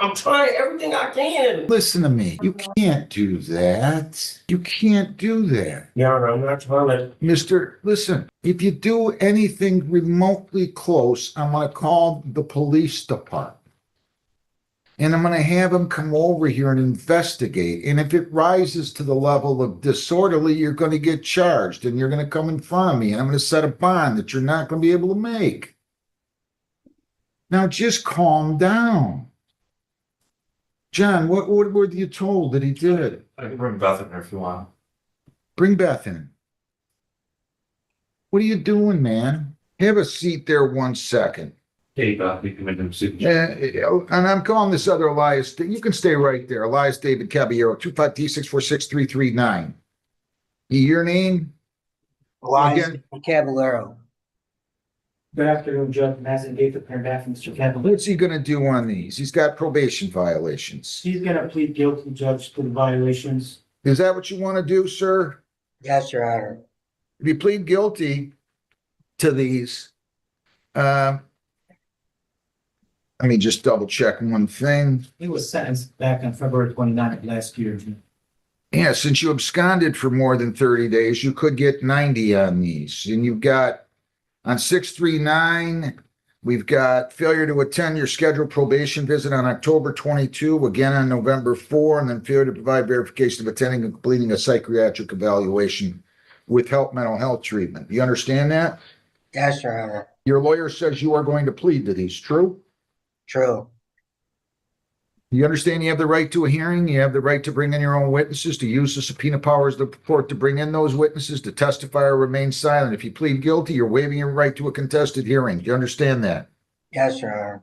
I'm trying everything I can. Listen to me. You can't do that. You can't do that. Your Honor, I'm not trying to. Listen, if you do anything remotely close, I'm going to call the police department. And I'm going to have them come over here and investigate. And if it rises to the level of disorderly, you're going to get charged and you're going to come in front of me and I'm going to set a bond that you're not going to be able to make. Now just calm down. John, what were you told that he did? I can bring Beth in there if you want. Bring Beth in. What are you doing, man? Have a seat there 1 second. Hey, Beth, you can make them see. And I'm calling this other Elias. You can stay right there. Elias David Caballero, 253-646-339. Your name? Elias Again? Caballero. Good afternoon, Judge Madison Gates, appearing back from Mr. Caballero. What's he going to do on these? He's got probation violations. He's gonna plead guilty, Judge, to the violations. Is that what you want to do, sir? Yes, Your Honor. If you plead guilty to these, let me just double check one thing. He was sentenced back on February 29th of last year. Yeah, since you absconded for more than 30 days, you could get 90 on these. And you've got on 639, we've got failure to attend your scheduled probation visit on October 22, again on November 4, and then failure to provide verification of attending and completing a psychiatric evaluation with mental health treatment. You understand that? Yes, Your Honor. Your lawyer says you are going to plead to these, true? True. You understand you have the right to a hearing, you have the right to bring in your own witnesses, to use the subpoena powers of the court to bring in those witnesses, to testify or remain silent. If you plead guilty, you're waiving your right to a contested hearing. Do you understand that? Yes, Your Honor.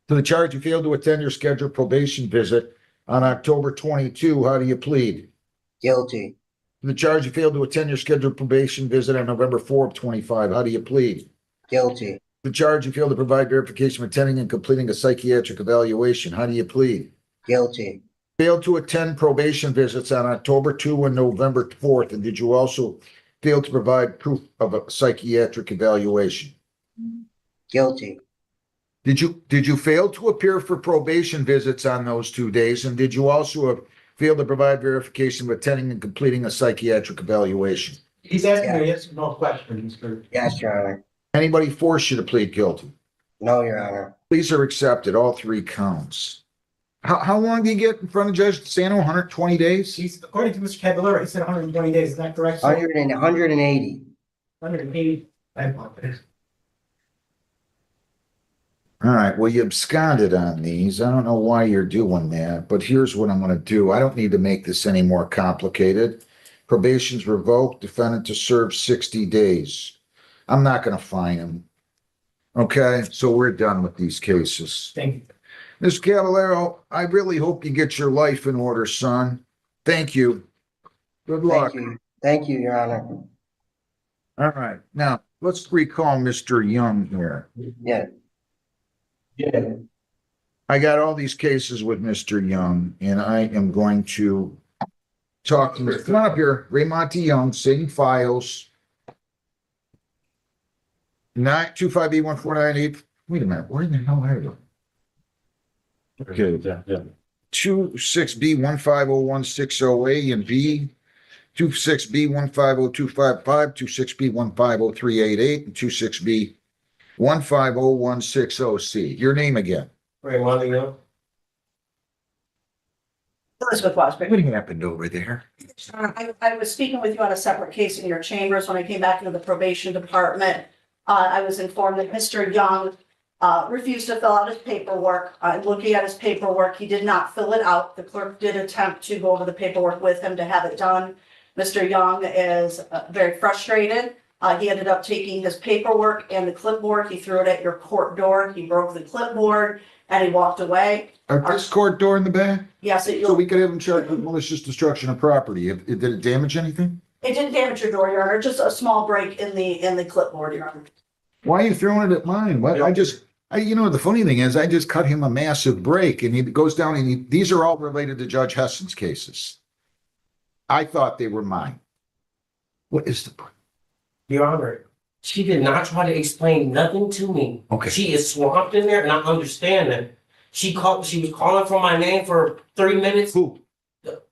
To the charge you failed to attend your scheduled probation visit on October 22, how do you plead? Guilty. To the charge you failed to attend your scheduled probation visit on November 4 of 25, how do you plead? Guilty. The charge you failed to provide verification of attending and completing a psychiatric evaluation, how do you plead? Guilty. Failed to attend probation visits on October 2 and November 4th, and did you also fail to provide proof of a psychiatric evaluation? Guilty. Did you fail to appear for probation visits on those 2 days, and did you also have failed to provide verification of attending and completing a psychiatric evaluation? He's asking a yes or no question, Mr. Yes, Your Honor. Anybody force you to plead guilty? No, Your Honor. Pleas are accepted, all 3 counts. How long do you get in front of Judge Sano? 120 days? He's, according to Mr. Caballero, he said 120 days, is that correct? sir? 180. 180. I apologize. All right, well, you absconded on these. I don't know why you're doing that, but here's what I'm going to do. I don't need to make this any more complicated. Probation's revoked, defendant to serve 60 days. I'm not going to fine him. Okay, so we're done with these cases. Thank you. Mr. Caballero, I really hope you get your life in order, son. Thank you. Good luck. Thank you. Thank you, Your Honor. All right, now let's recall Mr. Young here. Yeah. Yeah. I got all these cases with Mr. Young, and I am going to talk to Mr. Come on up here, Raymonte Young, sitting files. 925B1498. Wait a minute, where the hell are you? Okay. Yeah. 26B150160A and B, 26B150255, 26B150388, and 26B150160C. Your name again? Ray, want to go? Elizabeth Washburn. What happened over there? I was speaking with you on a separate case in your chambers when I came back into the probation department. I was informed that Mr. Young refused to fill out his paperwork. Looking at his paperwork, he did not fill it out. The clerk did attempt to go over the paperwork with him to have it done. Mr. Young is very frustrated. He ended up taking his paperwork and the clipboard. He threw it at your court door. He broke the clipboard and he walked away. This court door in the back? Yes, So we could have him charged with malicious destruction of property. Did it damage anything? it didn't damage your door, Your Honor, just a small break in the clipboard, Your Honor. Why are you throwing it at mine? What? The funny thing is, I just cut him a massive break and he goes down and these are all related to Judge Hessen's cases. I thought they were mine. What is the, Your Honor, she did not try to explain nothing to me. Okay. She is swamped in there and I understand that. She was calling for my name for 3 minutes. Who?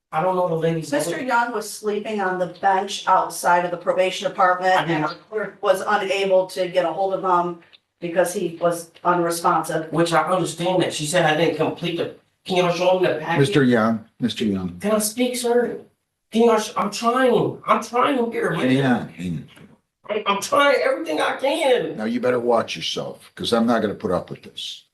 I don't know the lady's Mr. name. Young was sleeping on the bench outside of the probation department I did and not- the clerk was unable to get a hold of him because he was unresponsive. Which I understand that. She said I didn't complete the, can y'all show me the package? Mr. Young, Mr. Young. Can I speak, sir? Can y'all, I'm trying here, Hang man. on, hang on. I'm trying everything I can. Now you better watch yourself, because I'm not gonna put up with this.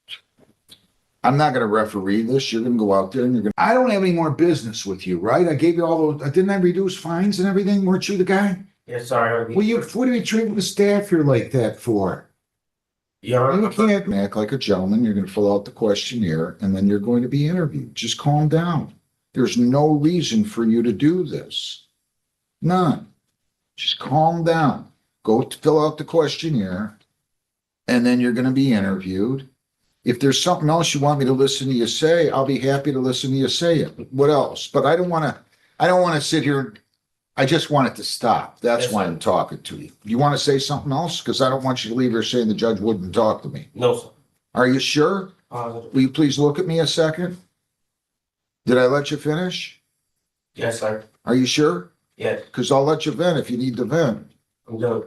I'm not gonna referee this. You're gonna go out there and you're gonna, I don't have any more business with you, right? I gave you all those, didn't I reduce fines and everything? Weren't you the guy? Yeah, sorry. Well, what are you treating the staff here like that for? Your You Honor, can't act like a gentleman. You're gonna fill out the questionnaire and then you're going to be interviewed. Just calm down. There's no reason for you to do this. None. Just calm down. Go to fill out the questionnaire and then you're gonna be interviewed. If there's something else you want me to listen to you say, I'll be happy to listen to you say it. What else? But I don't wanna sit here. I just want it to stop. That's Yes, why sir. I'm talking to you. You wanna say something else? Because I don't want you to leave here saying the judge wouldn't talk to me. no, sir. Are you sure? Will you please look at me a second? Did I let you finish? Yes, sir. Are you sure? Yes, Because I'll let you vent if you need to vent. I'm done.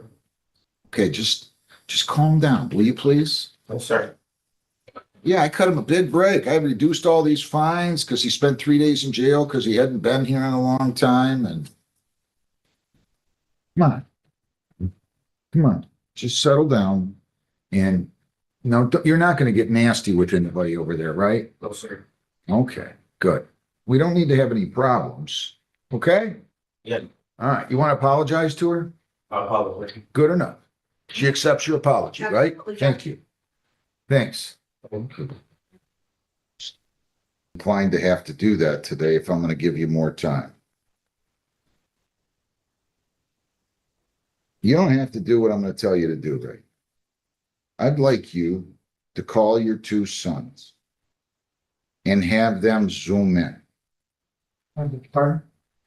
Okay, just calm down, will you please? Yes, sir. Yeah, I cut him a big break. I reduced all these fines because he spent 3 days in jail because he hadn't been here in a long time and. Come on, just settle down and no, you're not going to get nasty with anybody over there, right? No, sir. Okay, good. We don't need to have any problems, okay? Yeah. All right, you want to apologize to her? I apologize. Good enough. She accepts your apology, right? Absolutely. Thank you. Thanks. Inclined to have to do that today if I'm going to give you more time. You don't have to do what I'm going to tell you to do, right? I'd like you to call your two sons and have them zoom in. Pardon?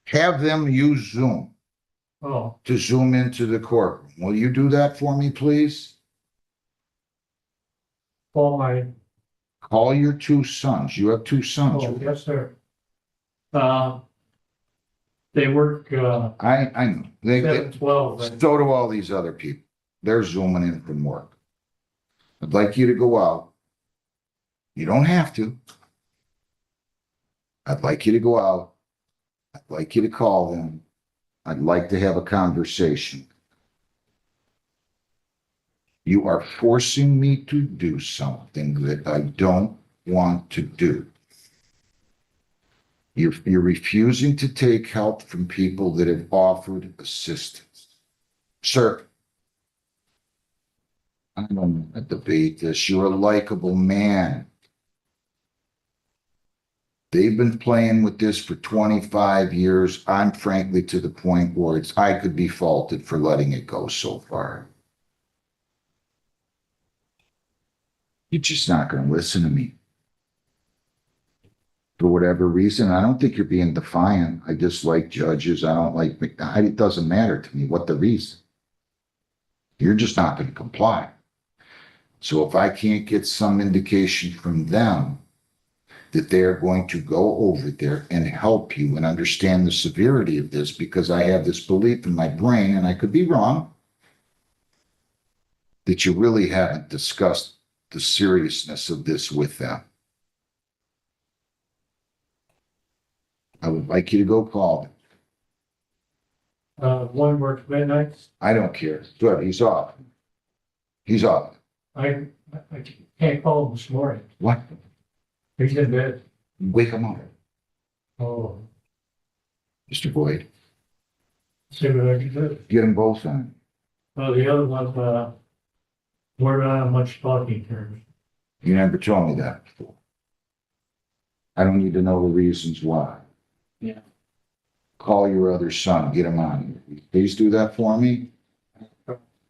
Have them use Zoom Oh, to zoom into the courtroom. Will you do that for me, please? all my, Call your two sons. You have two sons. oh, yes, sir. They work, I know. They, 7/12, and so do all these other people. They're zooming in from work. I'd like you to go out. You don't have to. I'd like you to go out. I'd like you to call them. I'd like to have a conversation. You are forcing me to do something that I don't want to do. You're refusing to take help from people that have offered assistance. Sir, I don't want to debate this. You're a likable man. They've been playing with this for 25 years. I'm frankly to the point where I could be faulted for letting it go so far. You're just not going to listen to me. For whatever reason, I don't think you're being defiant. I dislike judges. I don't like McNally. It doesn't matter to me what the reason. You're just not going to comply. So if I can't get some indication from them that they're going to go over there and help you and understand the severity of this, because I have this belief in my brain, and I could be wrong, that you really haven't discussed the seriousness of this with them. I would like you to go call them. one works midnights. I don't care. Good, he's off. He's off. I can't call him this morning. What? He's in bed. Wake him up, Oh, Mr. Boyd. see what I can do. Get them both on. Well, the other one's, we're not on much talking terms. You never told me that before. I don't need to know the reasons why. Yeah. Call your other son, get him on here. Please do that for me.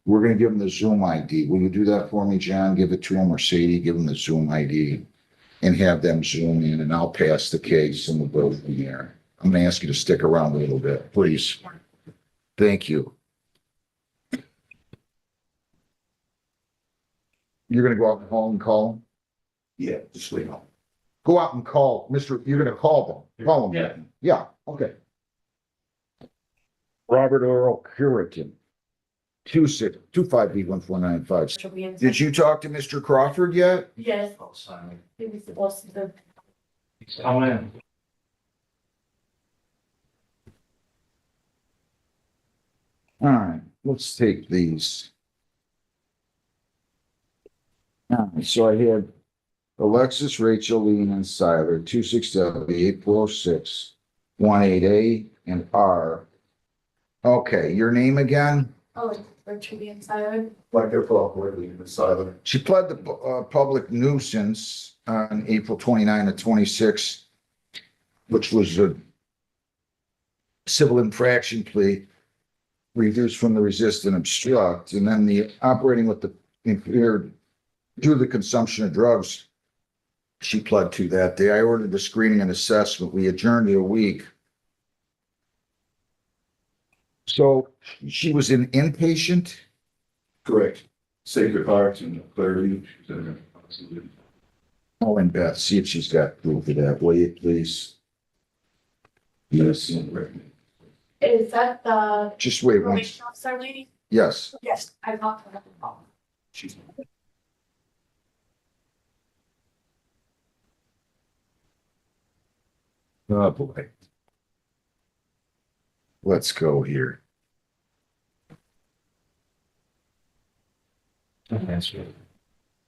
We're gonna give him the Zoom ID. Will you do that for me, John? Give it to him, or Sadie, give him the Zoom ID and have them zoom in, and I'll pass the case and we'll go from there. I'm gonna ask you to stick around a little bit, please. Thank you. You're gonna go out home and call him? Yeah, just leave him. go out and call, you're gonna call them, call them. Yeah, okay. Robert Earl Curitan. 25B14995. Did you talk to Mr. Crawford yet? Yes, Oh, sorry. he was supposed to. He's coming in. All right, let's take these. All right, so I had Alexis, Rachel, Lean, and Siler, 267-8406, 18A and R. Okay, your name again? Oh, for Trudy and Siren. Like their fault, we're leaving the silent. She pled the public nuisance on April 29 of 26, which was a civil infraction plea, reduced from the resist and obstruct, and then the operating with the impaired due to the consumption of drugs. She pled to that day. I ordered the screening and assessment. We adjourned it a week. So she was an inpatient. Correct. Sacred Heart and Clarity. Oh, and Beth, see if she's got proof of that, will you, please? Yes. Is that the Just wait one. probation officer lady? Yes. Yes, I talked to her. She's. Oh, boy. Let's go here.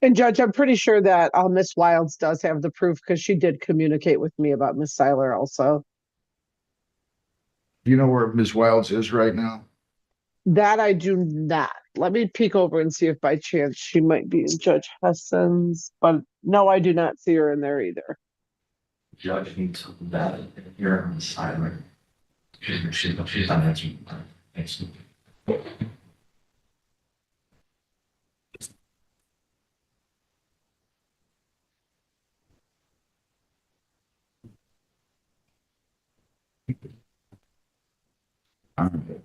And Judge, I'm pretty sure that Miss Wilds does have the proof because she did communicate with me about Miss Seiler also. Do you know where Ms. Wilds is right now? That I do not. Let me peek over and see if by chance she might be in Judge Hessen's, but no, I do not see her in there either. Judge needs that you're on the silent. She's not answering. Thanks. All right.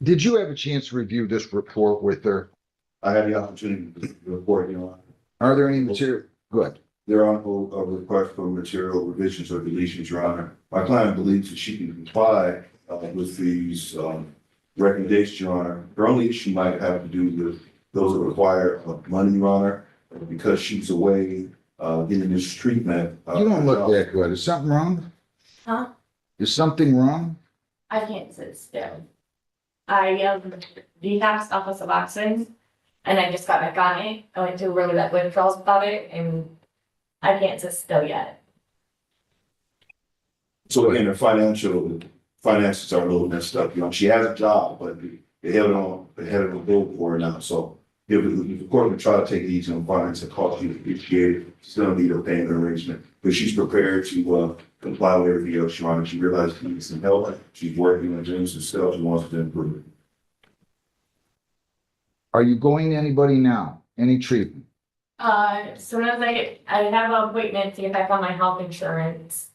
Did you have a chance to review this report with her? I had the opportunity to report, Your Honor. Are there any material? Good. There are no request for material revisions or deletions, Your Honor. My client believes that she can comply with these recommendations, Your Honor. Her only issue might have to do with those that require money, Your Honor, because she's away getting this treatment. You don't look that good. Is something wrong? Huh? Is something wrong? I can't sit still. I detoxed off of Suboxone and I just got back on it. I went through really bad withdrawals without it and I can't sit still yet. So again, her finances are a little messed up, you know. She has a job, but they have it on hold for her now, so if the court would try to take it easy on finance and cost you to appreciate it, she's gonna need a payment arrangement, but she's prepared to comply with everything else, Your Honor. She realized she needs some help. She's working on doing some stuff. She wants to improve it. Are you going to anybody now? Any treatment? As soon as I have an appointment to get back on my health insurance.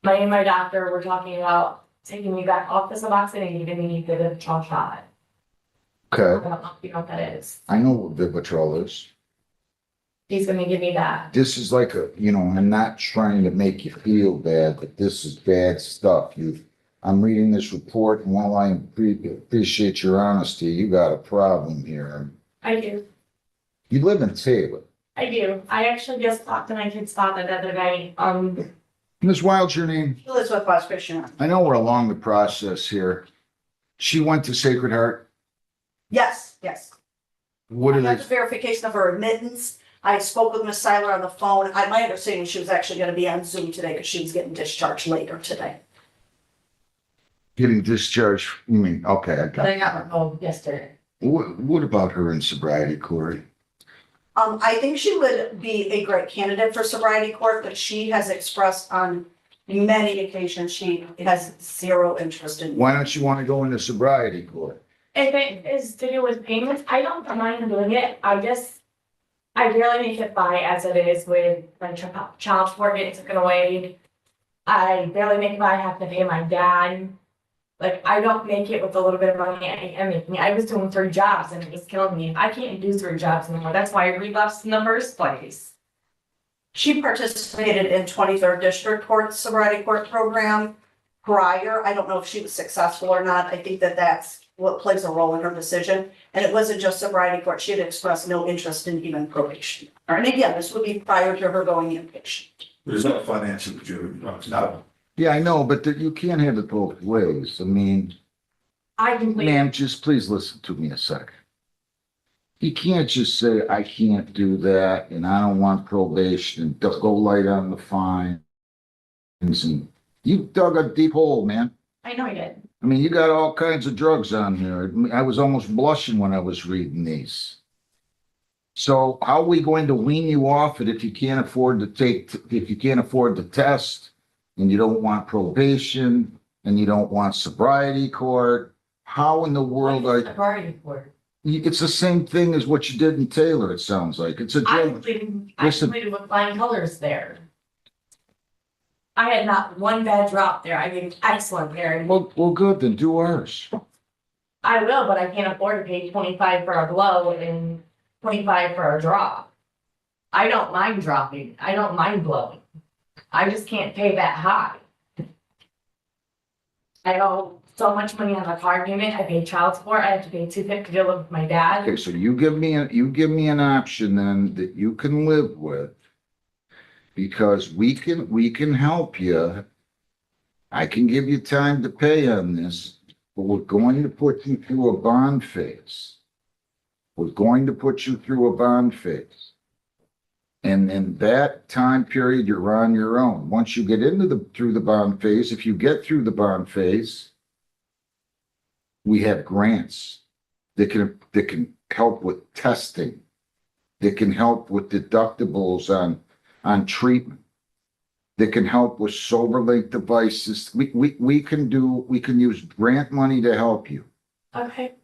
My doctor were talking about taking me back off the Suboxone and giving me the withdrawal shot. I Okay, don't know if you know what that is. I know what Vivitrol is. He's gonna give me that. This is like I'm not trying to make you feel bad, but this is bad stuff. I'm reading this report, and while I appreciate your honesty, you got a problem here. I do. You live in Taylor. I do. I actually just talked to my kid's father the other night. Ms. Wild's your name? Elizabeth West, Your Honor. I know we're along the process here. She went to Sacred Heart. Yes, yes. What I did got they, the verification of her admittance. I spoke with Miss Seiler on the phone. My understanding she was actually gonna be on Zoom today because she was getting discharged later today. getting discharged? You mean, okay, I But got I it. got her home yesterday. What about her in sobriety, Corey? I think she would be a great candidate for sobriety court, but she has expressed on many occasions she has zero interest in. Why don't you want to go into sobriety court? If it is to do with payments, I don't mind doing it. I really make it by as it is with my child support getting taken away. I barely make it by, I have to pay my dad. Like, I don't make it with a little bit of money I am making. I was doing 3 jobs and it was killing me. I can't do 3 jobs anymore. That's why I relapsed in the first place. She participated in 23rd District Court Sobriety Court Program prior. I don't know if she was successful or not. I think that that's what plays a role in her decision. And it wasn't just sobriety court. She had expressed no interest in even probation. And again, this would be prior to her going inpatient. There's not financial, it's not. Yeah, I know, but you can't have it both ways. I mean, I completely, ma'am, just please listen to me a second. You can't just say, I can't do that and I don't want probation and go light on the fines. And you dug a deep hole, man. I know I did. I mean, you got all kinds of drugs on there. I was almost blushing when I was reading these. So how are we going to wean you off it if you can't afford to if you can't afford the test and you don't want probation and you don't want sobriety court? How in the world What is are, sobriety court? it's the same thing as what you did in Taylor, it sounds like. It's a I drug. Listen. completed with flying colors there. I had not one bad drop there. I did excellent there. Well, good, then do ours. I will, but I can't afford to pay 25 for a blow and 25 for a drop. I don't mind dropping. I don't mind blowing. I just can't pay that high. I owe so much money on the car payment. I pay child support. I have to pay $250 to live with my dad. Okay, so you give me an option then that you can live with. Because we can help you. I can give you time to pay on this, but we're going to put you through a bond phase. We're going to put you through a bond phase. And in that time period, you're on your own. Once you get through the bond phase, if you get through the bond phase, we have grants that can help with testing, that can help with deductibles on treatment, that can help with sober link devices. We can use grant money to help you. Okay.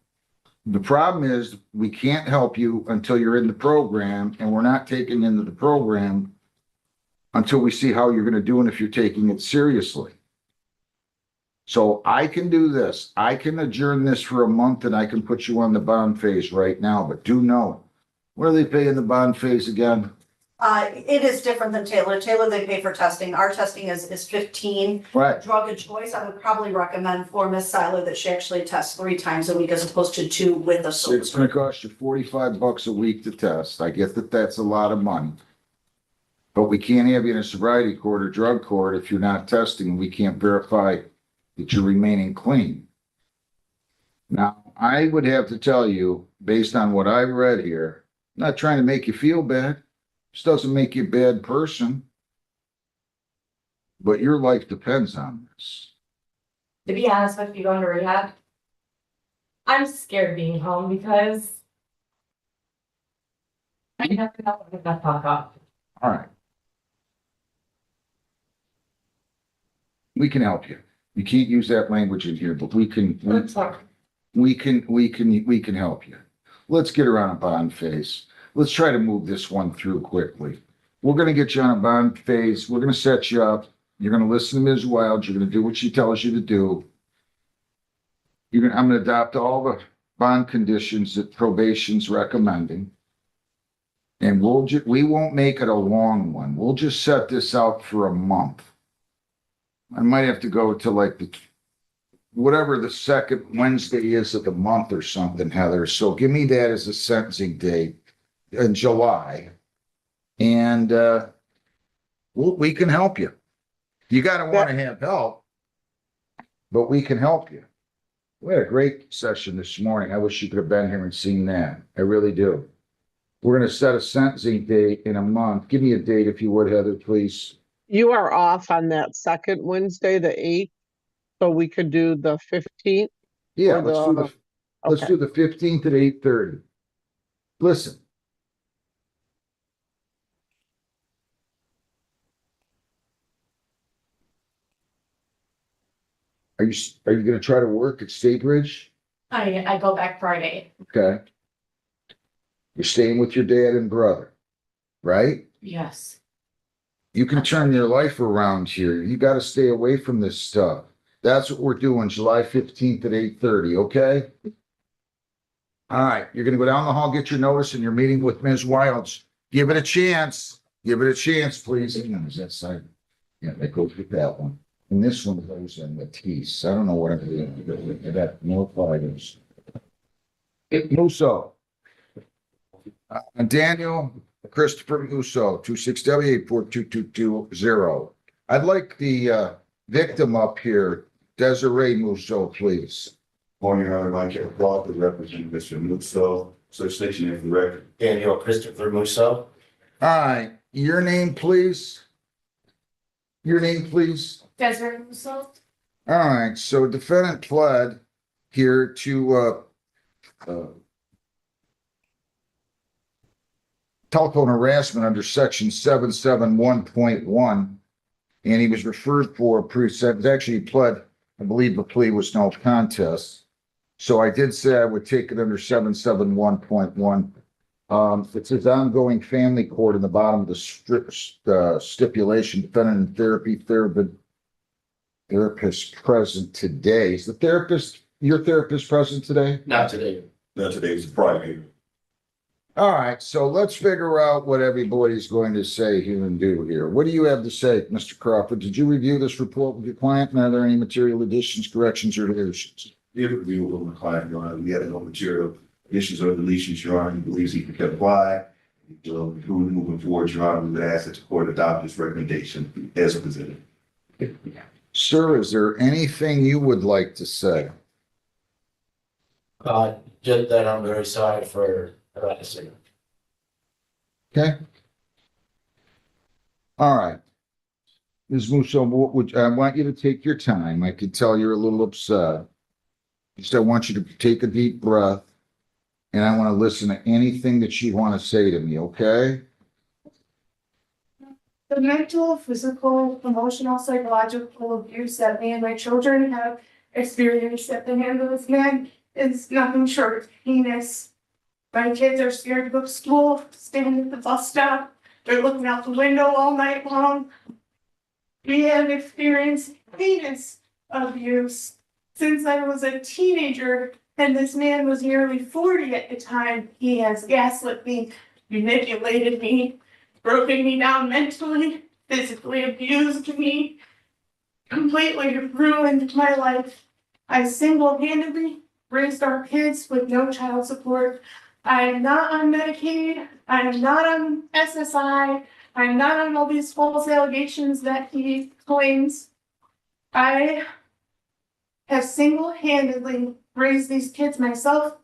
The problem is we can't help you until you're in the program, and we're not taking into the program until we see how you're going to do and if you're taking it seriously. So I can do this. I can adjourn this for a month and I can put you on the bond phase right now, but do know, what are they paying the bond phase again? It is different than Taylor. Taylor, they pay for testing. Our testing is 15. Right. Drug of choice, I would probably recommend for Miss Seiler that she actually tests 3 times a week as opposed to 2 with a sober. It's gonna cost you $45 a week to test. I get that that's a lot of money. But we can't have you in a sobriety court or drug court if you're not testing, and we can't verify that you're remaining clean. Now, I would have to tell you, based on what I've read here, I'm not trying to make you feel bad. This doesn't make you a bad person. But your life depends on this. To be honest with you, going to rehab, I'm scared of being home because I have to help with that talk off. All right. We can help you. You can't use that language in here, but we can help you. Let's get her on a bond phase. Let's try to move this one through quickly. We're gonna get you on a bond phase. We're gonna set you up. You're gonna listen to Ms. Wild. You're gonna do what she tells you to do. I'm gonna adopt all the bond conditions that probation's recommending. And we won't make it a long one. We'll just set this out for a month. I might have to go to like whatever the second Wednesday is of the month or something, Heather. So give me that as a sentencing date in July. And we can help you. You gotta want to have help, but we can help you. We had a great session this morning. I wish you could have been here and seen that. I really do. We're gonna set a sentencing date in a month. Give me a date if you would, Heather, please. You are off on that second Wednesday, the 8th, so we could do the 15th. Yeah, Or let's do the 15th at 8:30. Listen. Are you gonna try to work at Staybridge? I go back Friday. Okay. You're staying with your dad and brother, right? Yes. You can turn your life around here. You got to stay away from this stuff. That's what we're doing, July 15th at 8:30, okay? All right, you're gonna go down the hall, get your notice, and you're meeting with Ms. Wilds. Give it a chance. Give it a chance, please. Hang on, is that side? Yeah, that goes with that one. And this one goes in Matisse. I don't know what I'm doing. That more fighters. Musso. And Daniel Christopher Musso, 26W8422220. I'd like the victim up here, Desiree Musso, please. Morning, Your Honor, Mike Crawford, representing Mr. Musso, so station name for the record. Daniel Christopher Musso. All right, your name, please. Your name, please. Desiree Musso. All right, so defendant pled here to telephone harassment under section 771.1, and he was referred for a pre-sentence. Actually, he pled, I believe the plea was no contest. So I did say I would take it under 771.1. It says ongoing family court in the bottom of the stipulation, defendant in therapy, therapist present today. Is your therapist present today? Not today. Now today's Friday. All right, so let's figure out what everybody's going to say here and do here. What do you have to say, Mr. Crawford? Did you review this report with your client? And are there any material additions, corrections, or deletions? Did review with my client, Your Honor. We had no material issues or deletions, Your Honor. He believes he can comply. Moving forward, Your Honor, we would ask that the court adopt this recommendation as presented. Sir, is there anything you would like to say? Just that I'm very sorry for harassing. Okay. All right. Ms. Musso, I want you to take your time. I can tell you're a little upset. Just I want you to take a deep breath, and I want to listen to anything that you want to say to me, okay? The mental, physical, emotional, psychological abuse that me and my children have experienced at the hands of this man is nothing short of heinous. My kids are scared to go to school, stand at the bus stop, they're looking out the window all night long. We have experienced heinous abuse since I was a teenager, and this man was nearly 40 at the time. He has gaslit me, manipulated me, broken me down mentally, physically abused me, completely ruined my life. I single-handedly raised our kids with no child support. I am not on Medicaid. I am not on SSI. I am not on all these false allegations that he claims. I have single-handedly raised these kids myself.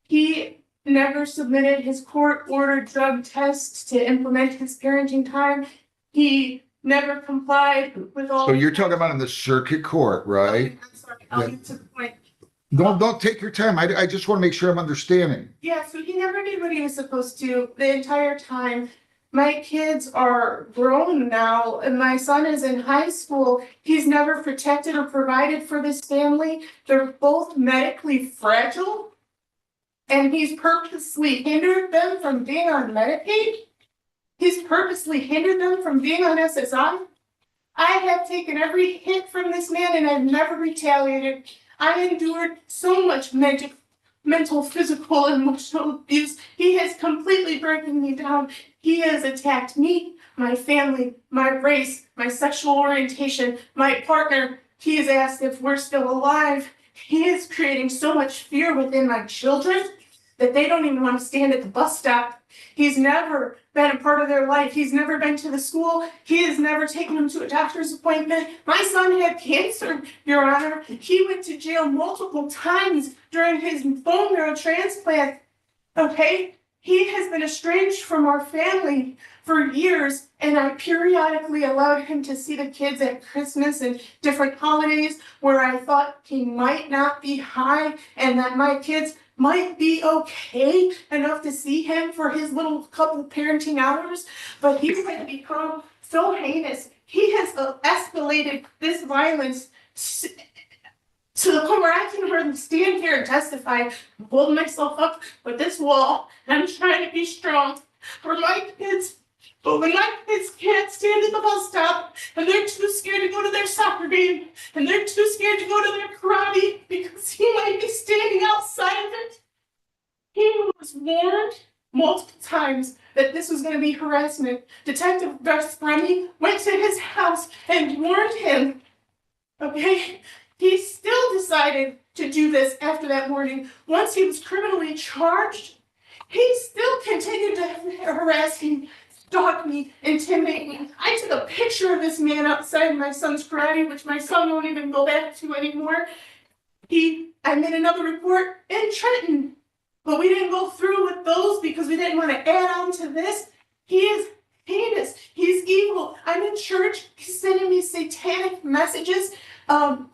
He never submitted his court-ordered drug tests to implement his parenting time. He never complied with all. So you're talking about in the circuit court, right? Okay, I'm sorry, I'll get to the point. Don't take your time. I just want to make sure I'm understanding. Yeah, so he never did what he was supposed to the entire time. My kids are grown now, and my son is in high school. He's never protected or provided for this family. They're both medically fragile. And he's purposely hindered them from being on Medicaid. He's purposely hindered them from being on SSI. I have taken every hit from this man and I've never retaliated. I endured so much mental, physical, and emotional abuse. He has completely broken me down. He has attacked me, my family, my race, my sexual orientation, my partner. He has asked if we're still alive. He is creating so much fear within my children that they don't even want to stand at the bus stop. He's never been a part of their life. He's never been to the school. He has never taken them to a doctor's appointment. My son had cancer, Your Honor. He went to jail multiple times during his bone marrow transplant. Okay? He has been estranged from our family for years, and I periodically allowed him to see the kids at Christmas and different holidays where I thought he might not be high and that my kids might be okay enough to see him for his little couple of parenting hours, but he had become so heinous. He has escalated this violence to the point where I can hardly stand here and testify. I'm holding myself up with this wall, and I'm trying to be strong for my kids But when my kids can't stand at the bus stop and they're too scared to go to their soccer game and they're too scared to go to their karate because he might be standing outside of it, he was warned multiple times that this was going to be harassment. Detective Remy went to his house and warned him. Okay? He still decided to do this after that warning. Once he was criminally charged, he still continued to harass me, stalk me, intimidate me. I took a picture of this man outside my son's karate, which my son won't even go back to anymore. I made another report in Trenton, but we didn't go through with those because we didn't want to add on to this. He is heinous. He's evil. I'm in church. He's sending me satanic messages,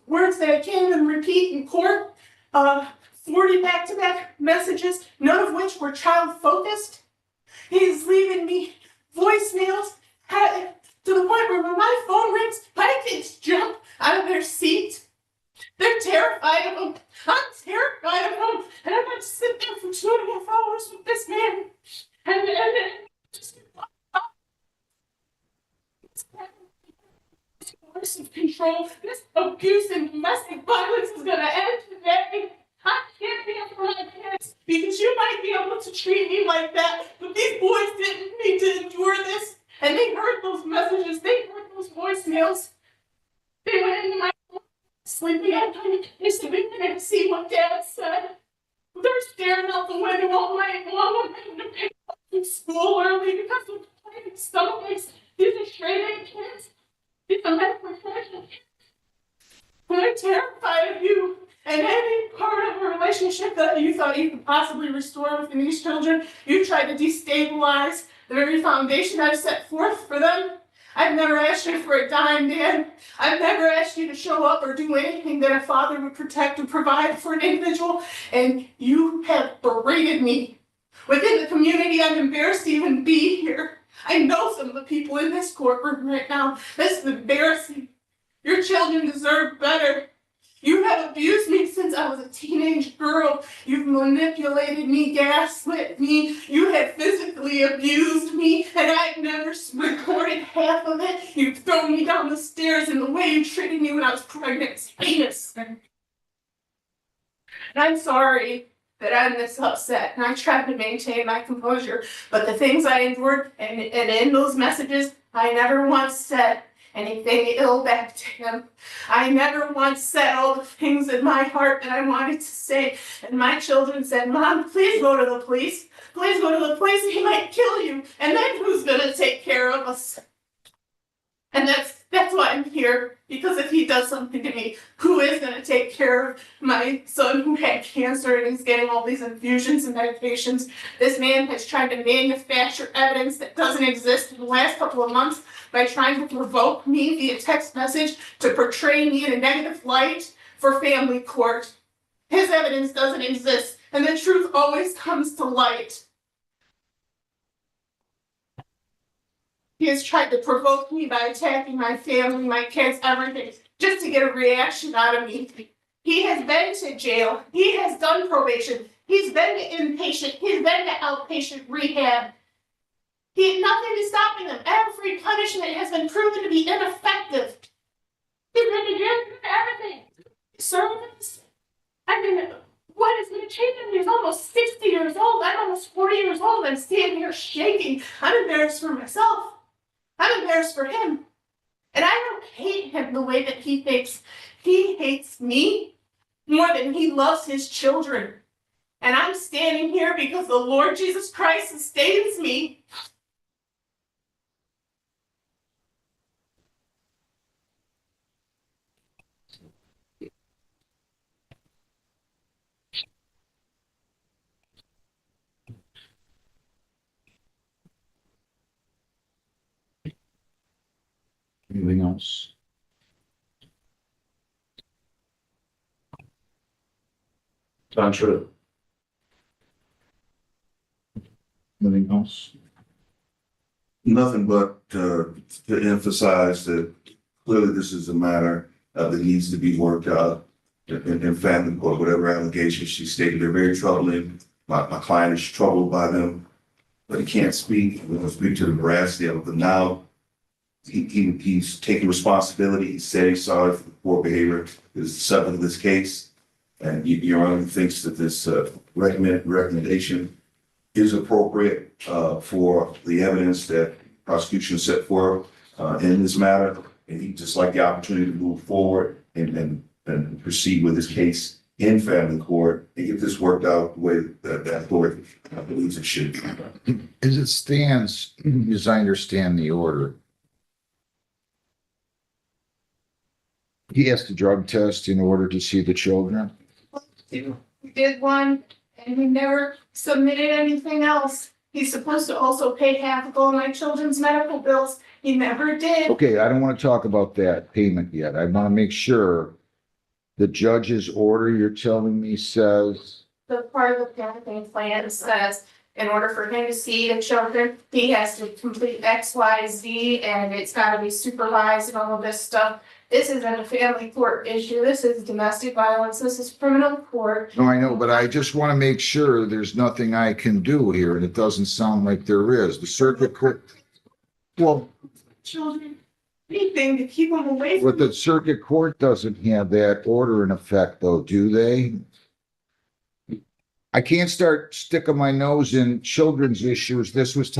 words that I can't even repeat in court. 40 back-to-back messages, none of which were child-focused. He's leaving me voicemails to the point where when my phone rings, my kids jump out of their seat. They're terrified of him. I'm terrified of him. And I'm going to sit there for 2.5 hours with this man. And just force of control. This abuse and domestic violence is going to end today. I can't be for my kids because you might be able to treat me like that, but these boys didn't need to endure this. And they heard those messages. They heard those voicemails. They went into my room, sleeping at night. They said, we didn't see what Dad said. They're staring out the window all night long. I'm having to pick up from school early because of pain stomachs. These are straight-A kids. These are medical professionals. They're terrified of you. And any part of a relationship that you thought you could possibly restore within these children, you tried to destabilize the very foundation I've set forth for them. I've never asked you for a dime, Dad. I've never asked you to show up or do anything that a father would protect and provide for an individual, and you have berated me. Within the community, I'm embarrassed to even be here. I know some of the people in this courtroom right now. This is embarrassing. Your children deserve better. You have abused me since I was a teenage girl. You've manipulated me, gaslit me. You have physically abused me, and I've never recorded half of it. You've thrown me down the stairs, and the way you treated me when I was pregnant is heinous. And I'm sorry that I'm this upset, and I tried to maintain my composure, but the things I endured, and in those messages, I never once said anything ill back to him. I never once said all the things in my heart that I wanted to say. And my children said, Mom, please go to the police. Please go to the police. He might kill you. And then who's going to take care of us? And that's why I'm here. Because if he does something to me, who is going to take care of my son who had cancer and is getting all these infusions and medications? This man has tried to manufacture evidence that doesn't exist in the last couple of months by trying to provoke me via text message to portray me in a negative light for family court. His evidence doesn't exist, and the truth always comes to light. He has tried to provoke me by attacking my family, my kids, everything, just to get a reaction out of me. He has been to jail. He has done probation. He's been to inpatient. He's been to outpatient rehab. Nothing is stopping him. Every punishment has been proven to be ineffective. He's been to jail for everything. Sermons? I mean, what is going to change him? He's almost 60 years old. I'm almost 40 years old. I'm standing here shaking. I'm embarrassed for myself. I'm embarrassed for him. And I don't hate him the way that he thinks. He hates me more than he loves his children. And I'm standing here because the Lord Jesus Christ sustains me. Anything else? Contra, Anything else? nothing but to emphasize that clearly this is a matter that needs to be worked out in family court, whatever allegations she stated, they're very troubling. My client is troubled by them. but he can't speak. We don't speak to the veracity of it. But now he's taking responsibility. He said he's sorry for the poor behavior. Is the subject of this case, and Your Honor thinks that this recommendation is appropriate for the evidence that prosecution set forth in this matter, and he'd just like the opportunity to move forward and proceed with this case in family court and get this worked out the way that court believes it should be. As it stands, as I understand the order, he has to drug test in order to see the children. We did one and he never submitted anything else. He's supposed to also pay half of all my children's medical bills. He never did. Okay, I don't want to talk about that payment yet. I want to make sure the judge's order you're telling me says, The part of the parenting plan says, in order for him to see the children, he has to complete X, Y, Z, and it's gotta be supervised and all of this stuff. This isn't a family court issue. This is domestic violence. This is criminal court. no, I know, but I just want to make sure there's nothing I can do here, and it doesn't sound like there is. The circuit court, well, Children, anything to keep them away but from. the circuit court doesn't have that order in effect, though, do they? I can't start sticking my nose in children's issues. This was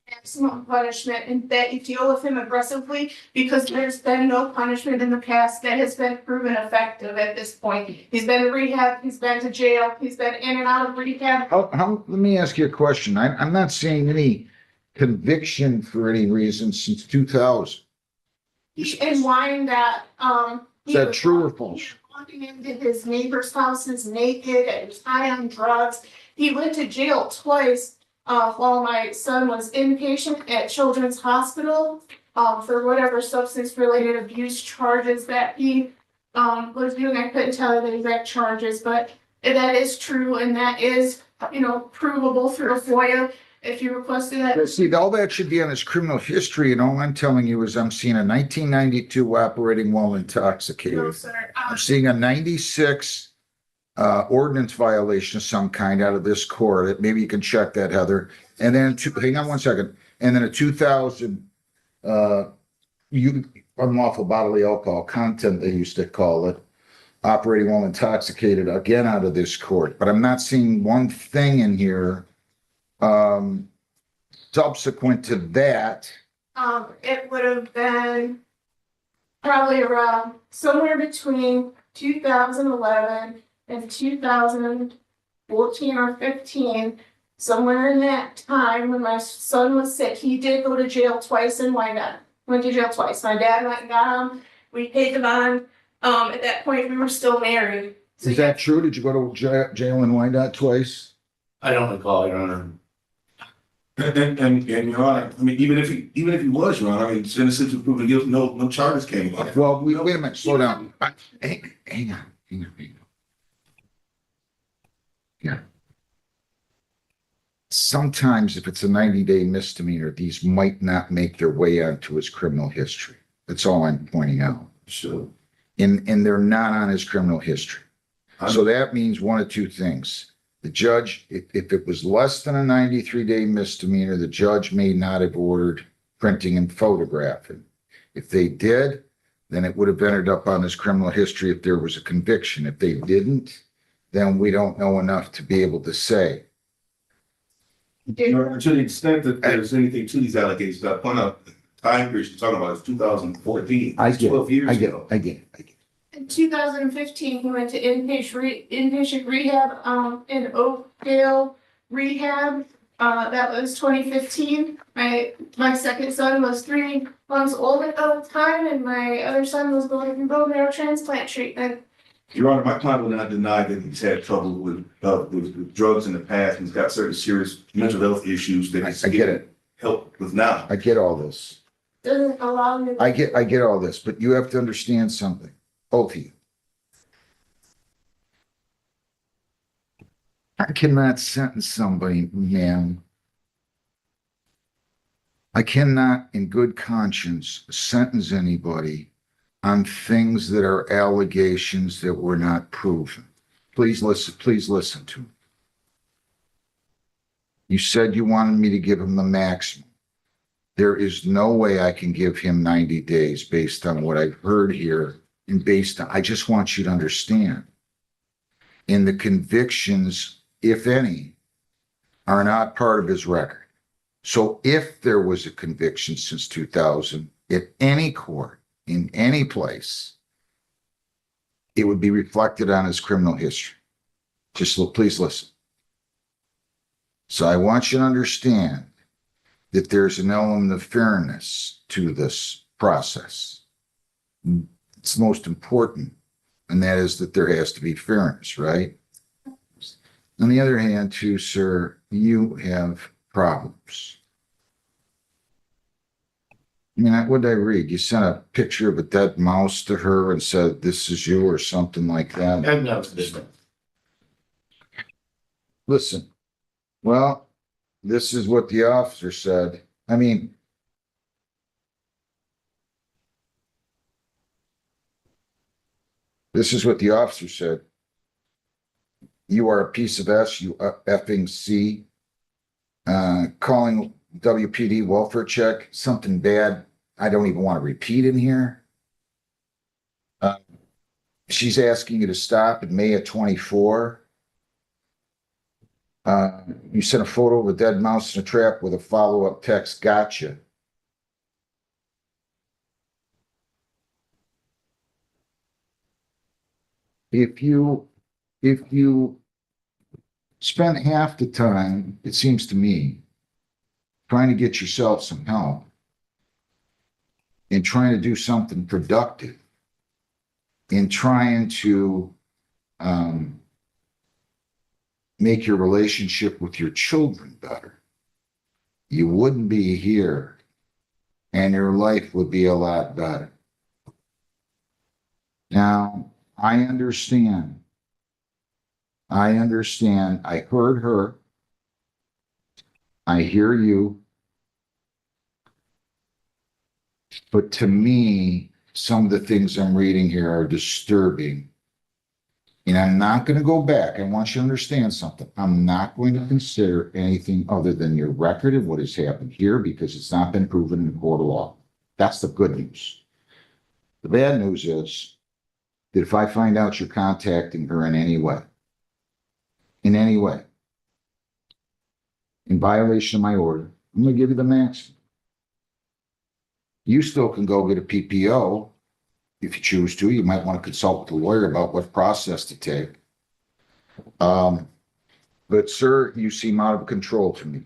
Maximum punishment and that you deal with him aggressively because there's been no punishment in the past that has been proven effective at this point. He's been to rehab, he's been to jail, he's been in and out of rehab. let me ask you a question. I'm not seeing any conviction for any reason since 2000. And lying that, Is that true or false? walking into his neighbor's houses naked and high on drugs. He went to jail twice, while my son was inpatient at Children's Hospital, for whatever substance related abuse charges that he, was doing. I couldn't tell you the exact charges, but that is true and that is, provable through a FOIA if you requested that. Well, see, all that should be on his criminal history, and all I'm telling you is I'm seeing a 1992 operating while No, intoxicated. sir. I'm seeing a 96 ordinance violation of some kind out of this court. Maybe you can check that, Heather. And then hang on one second. And then a 2000 unlawful bodily alcohol content, they used to call it, operating while intoxicated, again out of this court. But I'm not seeing one thing in here subsequent to that. It would have been probably around somewhere between 2011 and 2014 or 15, somewhere in that time when my son was sick. He did go to jail twice in Wyandotte. Went to jail twice. My dad went and got him. We paid the bond. At that point, we were still married. So Is that true? Did you go to jail in Wyandotte twice? I don't recall, Your Honor. And Your Honor, I mean, even if he was, Your Honor, I mean, it's innocent to proven guilty, no charges came up. Well, wait a minute, slow down. Hang on. Yeah. Sometimes if it's a 90-day misdemeanor, these might not make their way onto his criminal history. That's all I'm pointing out. Sure. And they're not on his criminal history. So that means one of two things. The judge, if it was less than a 93-day misdemeanor, the judge may not have ordered printing and photographing. If they did, then it would have entered up on his criminal history if there was a conviction. If they didn't, then we don't know enough to be able to say. Your Honor, to the extent that there's anything to these allegations, I point out the time period you're talking about is 2014. I get 12 years ago. I get it. in 2015, he went to inpatient rehab, in Oakdale Rehab. That was 2015. My second son was 3 months old at the time, and my other son was going through bone marrow transplant treatment. Your Honor, my client will not deny that he's had trouble with drugs in the past. He's got certain serious mental health issues that he's I get it. help with now. I get all this. Doesn't allow me. I get all this, but you have to understand something, both of you. I cannot sentence somebody, ma'am. I cannot, in good conscience, sentence anybody on things that are allegations that were not proven. Please listen to me. You said you wanted me to give him the maximum. There is no way I can give him 90 days based on what I've heard here and based on, I just want you to understand. And the convictions, if any, are not part of his record. So if there was a conviction since 2000 at any court, in any place, it would be reflected on his criminal history. Please listen. So I want you to understand that there's an element of fairness to this process. It's most important, and that is that there has to be fairness, right? On the other hand, too, sir, you have problems. I mean, what did I read? You sent a picture of a dead mouse to her and said, "This is you," or something like that. No, Listen, well, this is what the officer said. I mean, this is what the officer said. You are a piece of S, you effing C. Calling WPD welfare check, something bad I don't even want to repeat in here. She's asking you to stop in May of 24. You sent a photo of a dead mouse in a trap with a follow-up text, "Gotcha." If you spend half the time, it seems to me, trying to get yourself some help and trying to do something productive and trying to make your relationship with your children better, you wouldn't be here and your life would be a lot better. Now, I understand. I heard her. I hear you. But to me, some of the things I'm reading here are disturbing. And I'm not going to go back. I want you to understand something. I'm not going to consider anything other than your record of what has happened here because it's not been proven in the court of law. That's the good news. The bad news is that if I find out you're contacting her in any way, in violation of my order, I'm going to give you the maximum. You still can go get a PPO if you choose to. You might want to consult with a lawyer about what process to take. But sir, you seem out of control to me.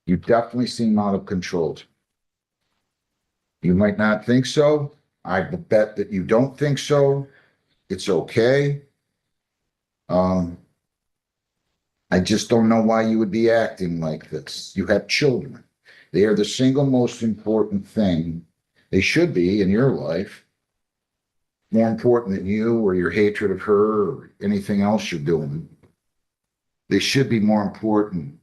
You definitely seem out of control to me. You might not think so. I bet that you don't think so. It's okay. I just don't know why you would be acting like this. You have children. They are the single most important thing. They should be in your life. More important than you or your hatred of her or anything else you're doing. They should be more important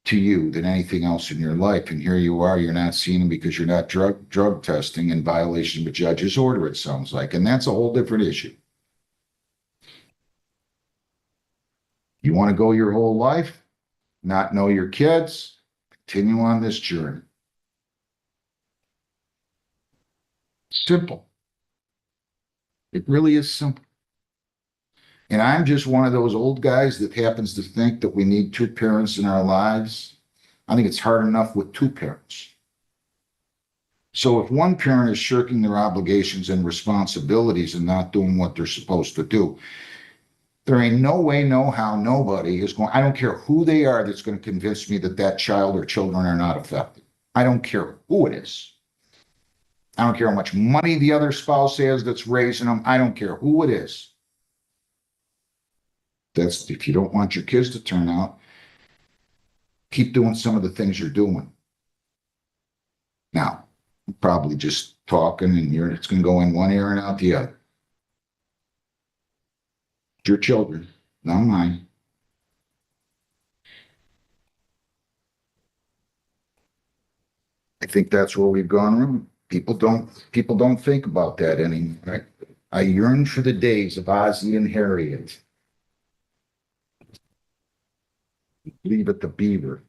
to you than anything else in your life. And here you are, you're not seeing them because you're not drug testing in violation of a judge's order, it sounds like. And that's a whole different issue. You want to go your whole life, not know your kids, continue on this journey. Simple. It really is simple. And I'm just one of those old guys that happens to think that we need two parents in our lives. I think it's hard enough with two parents. So if one parent is shirking their obligations and responsibilities and not doing what they're supposed to do, there ain't no way, no how, nobody is going, I don't care who they are, that's going to convince me that that child or children are not affected. I don't care who it is. I don't care how much money the other spouse has that's raising them. I don't care who it is. That's if you don't want your kids to turn out, keep doing some of the things you're doing. Now, I'm probably just talking and it's going to go in one ear and out the other. Your children, not mine. I think that's where we've gone wrong. People don't think about that anymore. Right? I yearn for the days of Ozzie and Harriet. leave it to Beaver.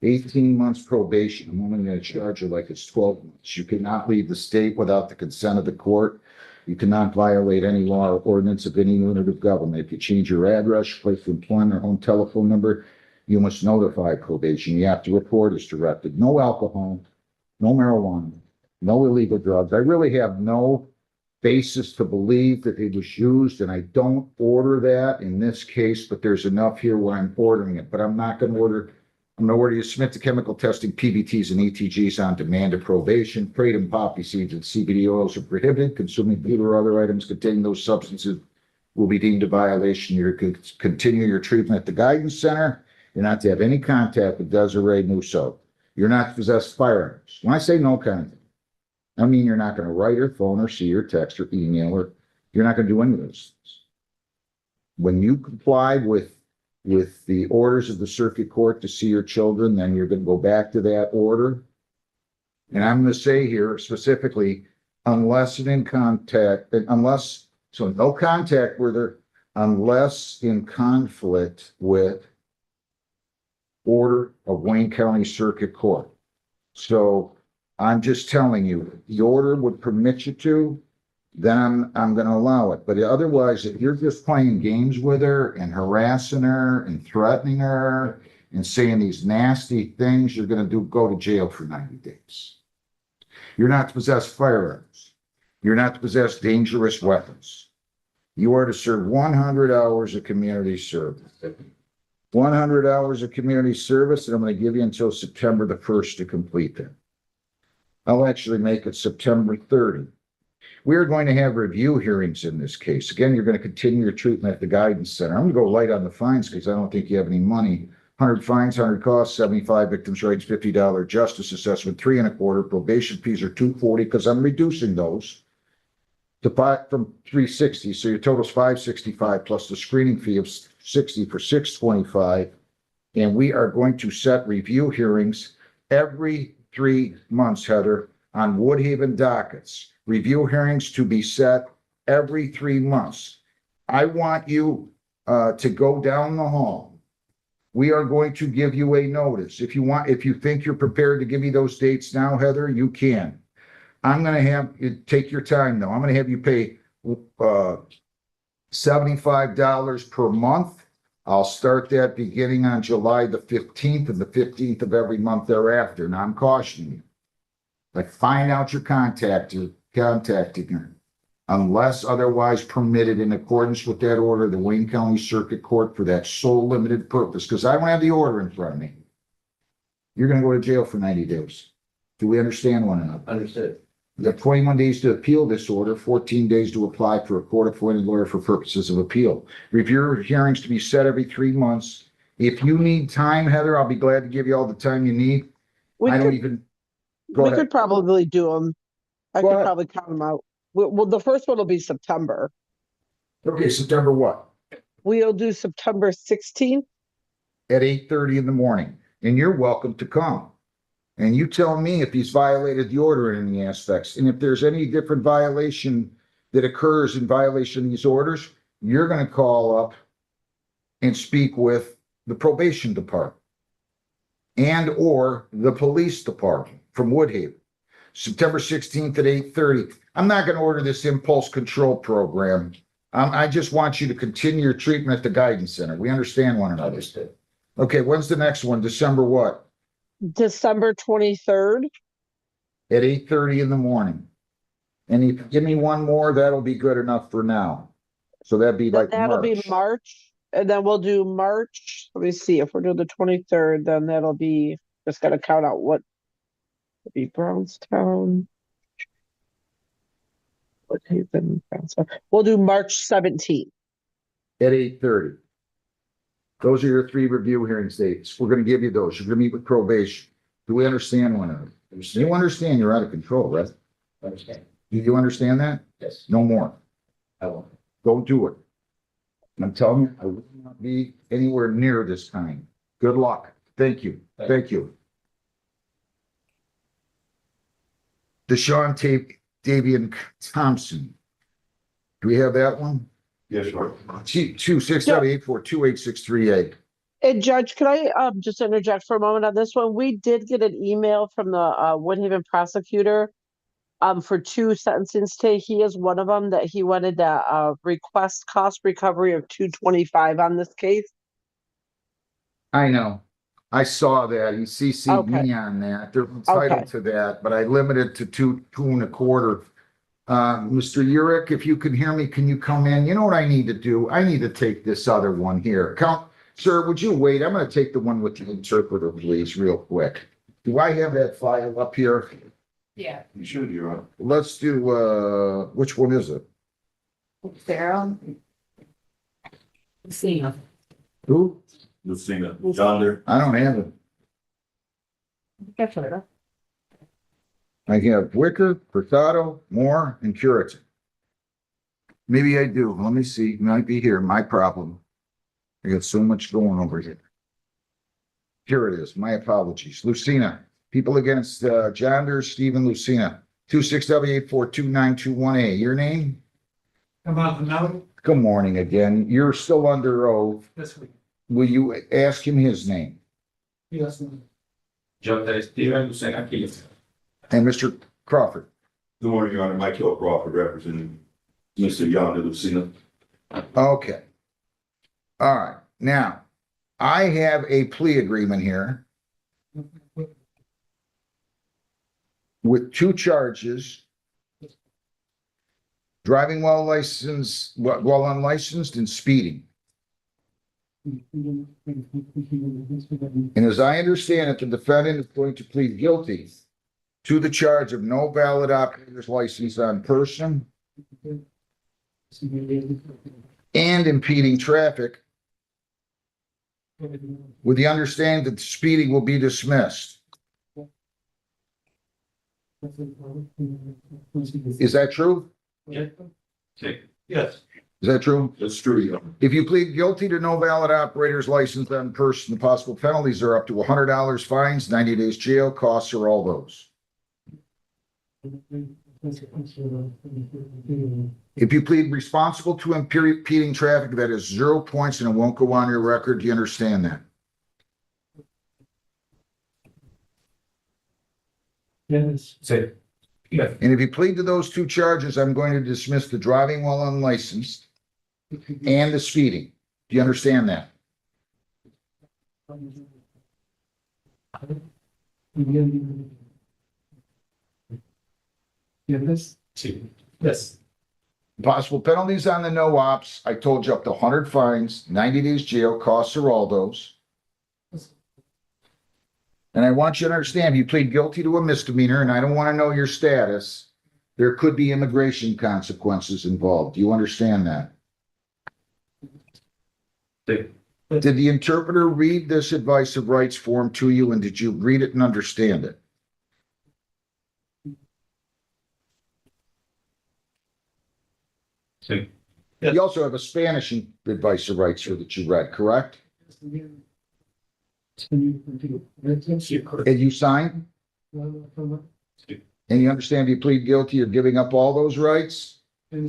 18 months probation, I'm only gonna charge you like it's 12 months. You cannot leave the state without the consent of the court. You cannot violate any law or ordinance of any unit of government. If you change your address, place of employment, or home telephone number, you must notify probation. You have to report as directed. No alcohol, no marijuana, no illegal drugs. I really have no basis to believe that it was used, and I don't order that in this case, but there's enough here where I'm ordering it, but I'm not gonna order. I'm gonna order you to submit to chemical testing, PBTs and ETGs on demand of probation. Kratom, poppy seeds, and CBD oils are prohibited. Consuming food or other items containing those substances will be deemed a violation. You're to continue your treatment at the guidance center. You're not to have any contact with Desiree Musso. You're not to possess firearms. When I say no contact, I mean you're not gonna write her, phone her, see her, text her, email her. You're not gonna do any of those things. When you comply with the orders of the circuit court to see your children, then you're gonna go back to that order. And I'm gonna say here specifically, unless and in contact, unless, so no contact with her, unless in conflict with order of Wayne County Circuit Court. So I'm just telling you, the order would permit you to, then I'm gonna allow it. But otherwise, if you're just playing games with her and harassing her and threatening her and saying these nasty things, you're gonna go to jail for 90 days. You're not to possess firearms. You're not to possess dangerous weapons. You are to serve 100 hours of community service. 100 hours of community service, and I'm gonna give you until September the 1st to complete that. I'll actually make it September 30. We're going to have review hearings in this case. Again, you're going to continue your treatment at the guidance center. I'm going to go light on the fines because I don't think you have any money. 100 fines, 100 costs, 75 victims' rights, $50 justice assessment, 3 1/4. Probation fees are $240 because I'm reducing those to from $360. So your total's $565 plus the screening fee of $60 for $625. And we are going to set review hearings every 3 months, Heather, on Woodhaven dockets. Review hearings to be set every 3 months. I want you to go down the hall. We are going to give you a notice. If you think you're prepared to give me those dates now, Heather, you can. I'm gonna have you take your time though. I'm gonna have you pay $75 per month. I'll start that beginning on July the 15th and the 15th of every month thereafter. Now I'm cautioning you. Like find out your contacting her. Unless otherwise permitted in accordance with that order, the Wayne County Circuit Court for that sole limited purpose, because I don't have the order in front of me. You're gonna go to jail for 90 days. Do we understand one another? Understood. You have 21 days to appeal this order, 14 days to apply for a court-appointed lawyer for purposes of appeal. Review hearings to be set every 3 months. If you need time, Heather, I'll be glad to give you all the time you need. We I don't could, even. Go we ahead. could probably do them. I Go could ahead. probably count them out. Well, the first one will be September. Okay, September what? We'll do September 16th. At 8:30 in the morning, and you're welcome to come. And you tell me if he's violated the order in any aspects, and if there's any different violation that occurs in violation of these orders, you're gonna call up and speak with the probation department and or the police department from Woodhaven. September 16th at 8:30. I'm not gonna order this impulse control program. I just want you to continue your treatment at the guidance center. We understand one another. Okay, when's the next one? December what? December 23rd. At 8:30 in the morning. And if you give me one more, that'll be good enough for now. So that'd be like That'll be March. March. And then we'll do March. Let me see. If we're doing the 23rd, then that'll be, just gotta count out what. It'll be Brownstown. Woodhaven, Brownstown. We'll do March 17th. At 8:30. Those are your 3 review hearing dates. We're gonna give you those. You're gonna meet with probation. Do we understand one another? You understand you're out of control, right? Understand. Do you understand that? Yes, No more. I will. Go do it. I'm telling you, I will not be anywhere near this time. Good luck. Thank you. Thank you. Deshaun Davian Thompson. Do we have that one? Yes, sure. 267-842-8638. And Judge, could I just interject for a moment on this one? We did get an email from the Woodhaven prosecutor for 2 sentencing stay. He is one of them that he wanted to request cost recovery of $225 on this case. I know. I saw that. He CC'd Okay. me on that. They're entitled to that, but I limited to two and a quarter. Mr. Urick, if you can hear me, can you come in? You know what I need to do? I need to take this other one here. Sir, would you wait? I'm gonna take the one with the interpreter, please, real quick. Do I have that file up here? Yeah. You should, Your Honor. Let's do, which one is it? Sarah. See. Who? Lucina, Yonder. I don't have it. I have Wicker, Furtado, Moore, and Curate. Maybe I do. Let me see. Might be here. My problem. I got so much going over here. Here it is. My apologies. Lucina, people against John Doe, Stephen Lucina, 26W8429218. Your name? McNally. Good morning again. You're still under oath. This week. Will you ask him his name? Yes. John Doe, Stephen Lucina, please. And Mr. Crawford. Good morning, Your Honor. Mike Hill Crawford representing Mr. Yonder Lucina. Okay. All right. Now, I have a plea agreement here with 2 charges. Driving while licensed, while unlicensed, and speeding. And as I understand it, the defendant is going to plead guilty to the charge of no valid operator's license on person and impeding traffic, with the understanding that the speeding will be dismissed. Is that true? Yes. Is that true? That's true, Your Honor. If you plead guilty to no valid operator's license on person, the possible penalties are up to $100 fines, 90 days jail, costs, or all those. If you plead responsible to impeding traffic, that is 0 points and it won't go on your record. Do you understand that? Yes. Say. Yes. And if you plead to those 2 charges, I'm going to dismiss the driving while unlicensed and the speeding. Do you understand that? Yes. Yes. Possible penalties on the no ops. I told you up to 100 fines, 90 days jail, costs, or all those. And I want you to understand, if you plead guilty to a misdemeanor, and I don't want to know your status, there could be immigration consequences involved. Do you understand that? Did the interpreter read this advice of rights form to you, and did you read it and understand it? Say. You also have a Spanish advice of rights here that you read, correct? And you signed? And you understand if you plead guilty, you're giving up all those rights? To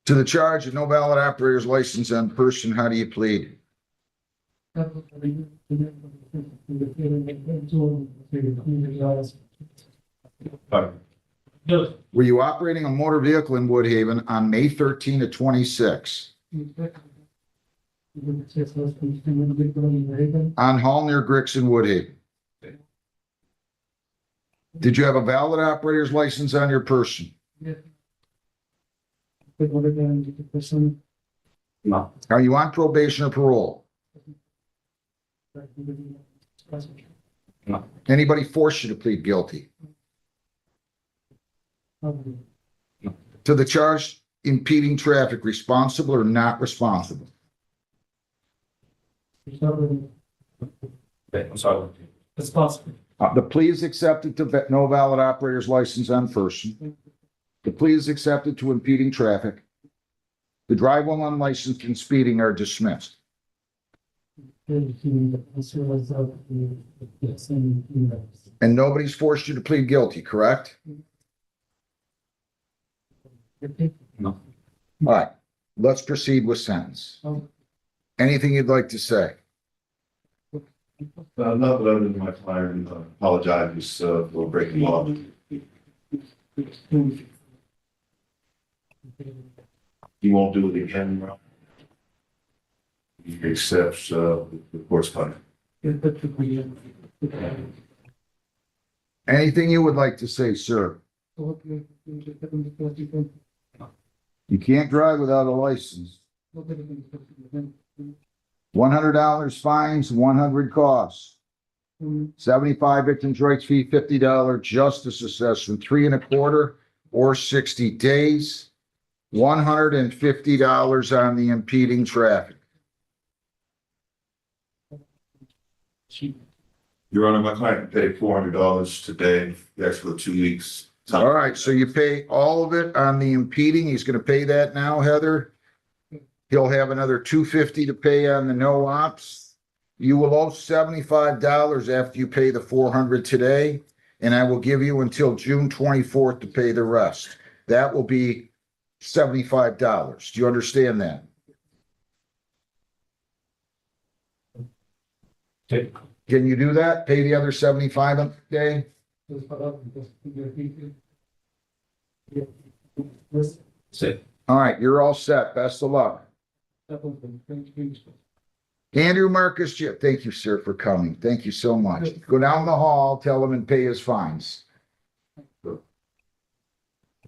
the charge of no valid operator's license on person, how do you plead? Were you operating a motor vehicle in Woodhaven on May 13 to 26? On Hall near Grix in Woodhaven? Did you have a valid operator's license on your person? No. Are you on probation or parole? No. Anybody force you to plead guilty? To the charge impeding traffic, responsible or not responsible? I'm sorry. It's possible. The plea is accepted to no valid operator's license on person. The plea is accepted to impeding traffic. The drive while unlicensed and speeding are dismissed. And nobody's forced you to plead guilty, correct? All right, let's proceed with sentence. Anything you'd like to say? Not other than my client apologizes for breaking law. He won't do it again, bro. He accepts the court's punishment. Anything you would like to say, sir? You can't drive without a license. $100 fines, 100 costs. 75 victims' rights fee, $50 justice assessment, 3 1/4 or 60 days. $150 on the impeding traffic. Your Honor, my client paid $400 today. That's for 2 weeks. All right, so you pay all of it on the impeding. He's gonna pay that now, Heather. He'll have another $250 to pay on the no ops. You will owe $75 after you pay the $400 today, and I will give you until June 24th to pay the rest. That will be $75. Do you understand that? Can you do that? Pay the other 75 a day? All right, you're all set. Best of luck. Andrew Marcus, thank you, sir, for coming. Thank you so much. Go down the hall, tell him and pay his fines.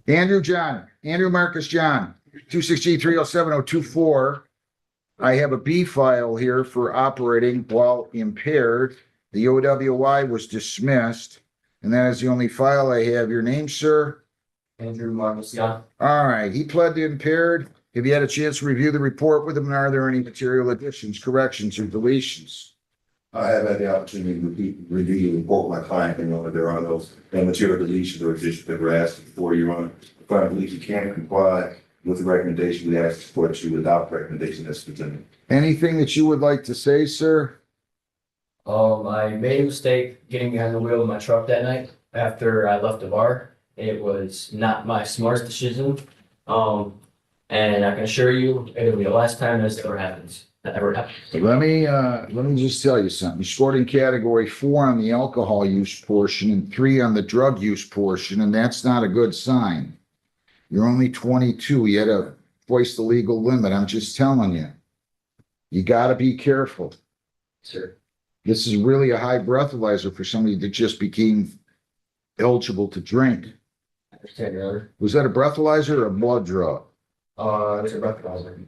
Andrew Marcus John, 263-307-024. I have a B file here for operating while impaired. The OWI was dismissed, and that is the only file I have. Your name, sir? Andrew Marcus, yeah. All right, he pled to impaired. Have you had a chance to review the report with him, and are there any material additions, corrections, or deletions? I have had the opportunity to review the report with my client, and there are those material deletions or additions that were asked for, Your Honor. If I believe you can comply with the recommendation, we ask for you without recommendation that's presented. Anything that you would like to say, sir? I made a mistake getting behind the wheel of my truck that night after I left the bar. It was not my smartest decision. And I can assure you, it'll be the last time this ever happens. Let me just tell you something. You scored in category 4 on the alcohol use portion and 3 on the drug use portion, and that's not a good sign. You're only 22. You had to twice the legal limit. I'm just telling you. You got to be careful. Sir. This is really a high breathalyzer for somebody that just became eligible to drink. I understand, Your Honor. Was that a breathalyzer or a blood draw? It's a breathalyzer.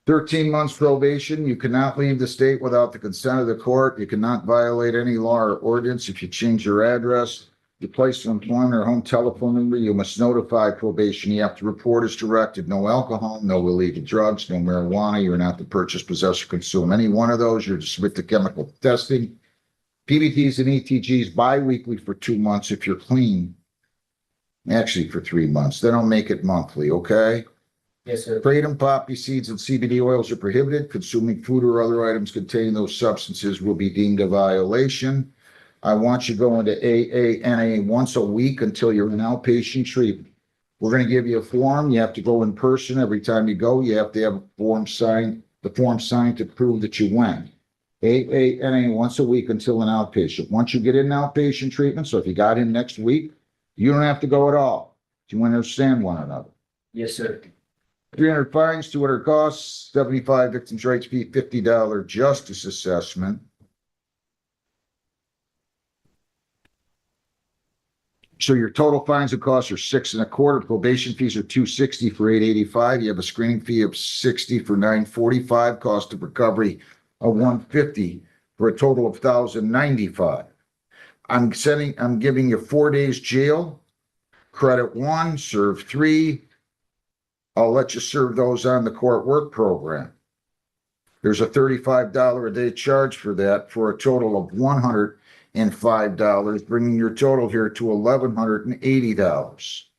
13 months probation. You cannot leave the state without the consent of the court. You cannot violate any law or ordinance. If you change your address, your place of employment or home telephone number, you must notify probation. You have to report as directed. No alcohol, no illegal drugs, no marijuana. You're not to purchase, possess, or consume any one of those. You're to submit to chemical testing. PBTs and ETGs bi-weekly for 2 months if you're clean. Actually, for 3 months. They don't make it monthly, okay? Yes, sir. Kratom, poppy seeds, and CBD oils are prohibited. Consuming food or other items containing those substances will be deemed a violation. I want you going to AANA once a week until you're in outpatient treatment. We're going to give you a form. You have to go in person every time you go. You have to have a form signed, the form signed to prove that you went. AANA once a week until an outpatient. Once you get in outpatient treatment, so if you got in next week, you don't have to go at all. Do you understand one another? Yes, sir. 300 fines, 200 costs, 75 victims' rights fee, $50 justice assessment. So your total fines and costs are 6 1/4. Probation fees are $260 for 885. You have a screening fee of $60 for 945. Cost of recovery of $150 for a total of $1,095. I'm giving you 4 days jail. Credit 1, serve 3. I'll let you serve those on the court work program. There's a $35 a day charge for that for a total of $105, bringing your total here to $1,180.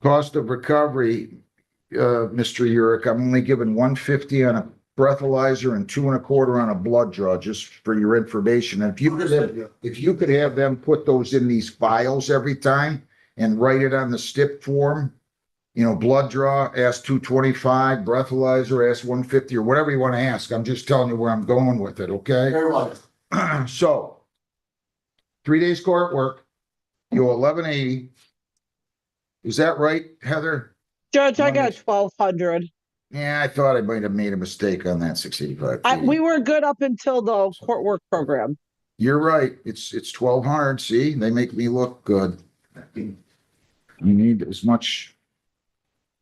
Cost of recovery, Mr. Urick, I'm only giving $150 on a breathalyzer and 2 1/4 on a blood draw, just for your information. And if you could have them put those in these files every time, and write it on the STIP form. You know, blood draw, ask 225, breathalyzer, ask 150, or whatever you want to ask. I'm just telling you where I'm going with it, okay? Very well. So, 3 days court work, you owe 1180. Is that right, Heather? Judge, I got Monday. 1,200. Yeah, I thought I might have made a mistake on that 685. We were good up until the court work program. You're right. It's 1,200. See, they make me look good. You need as much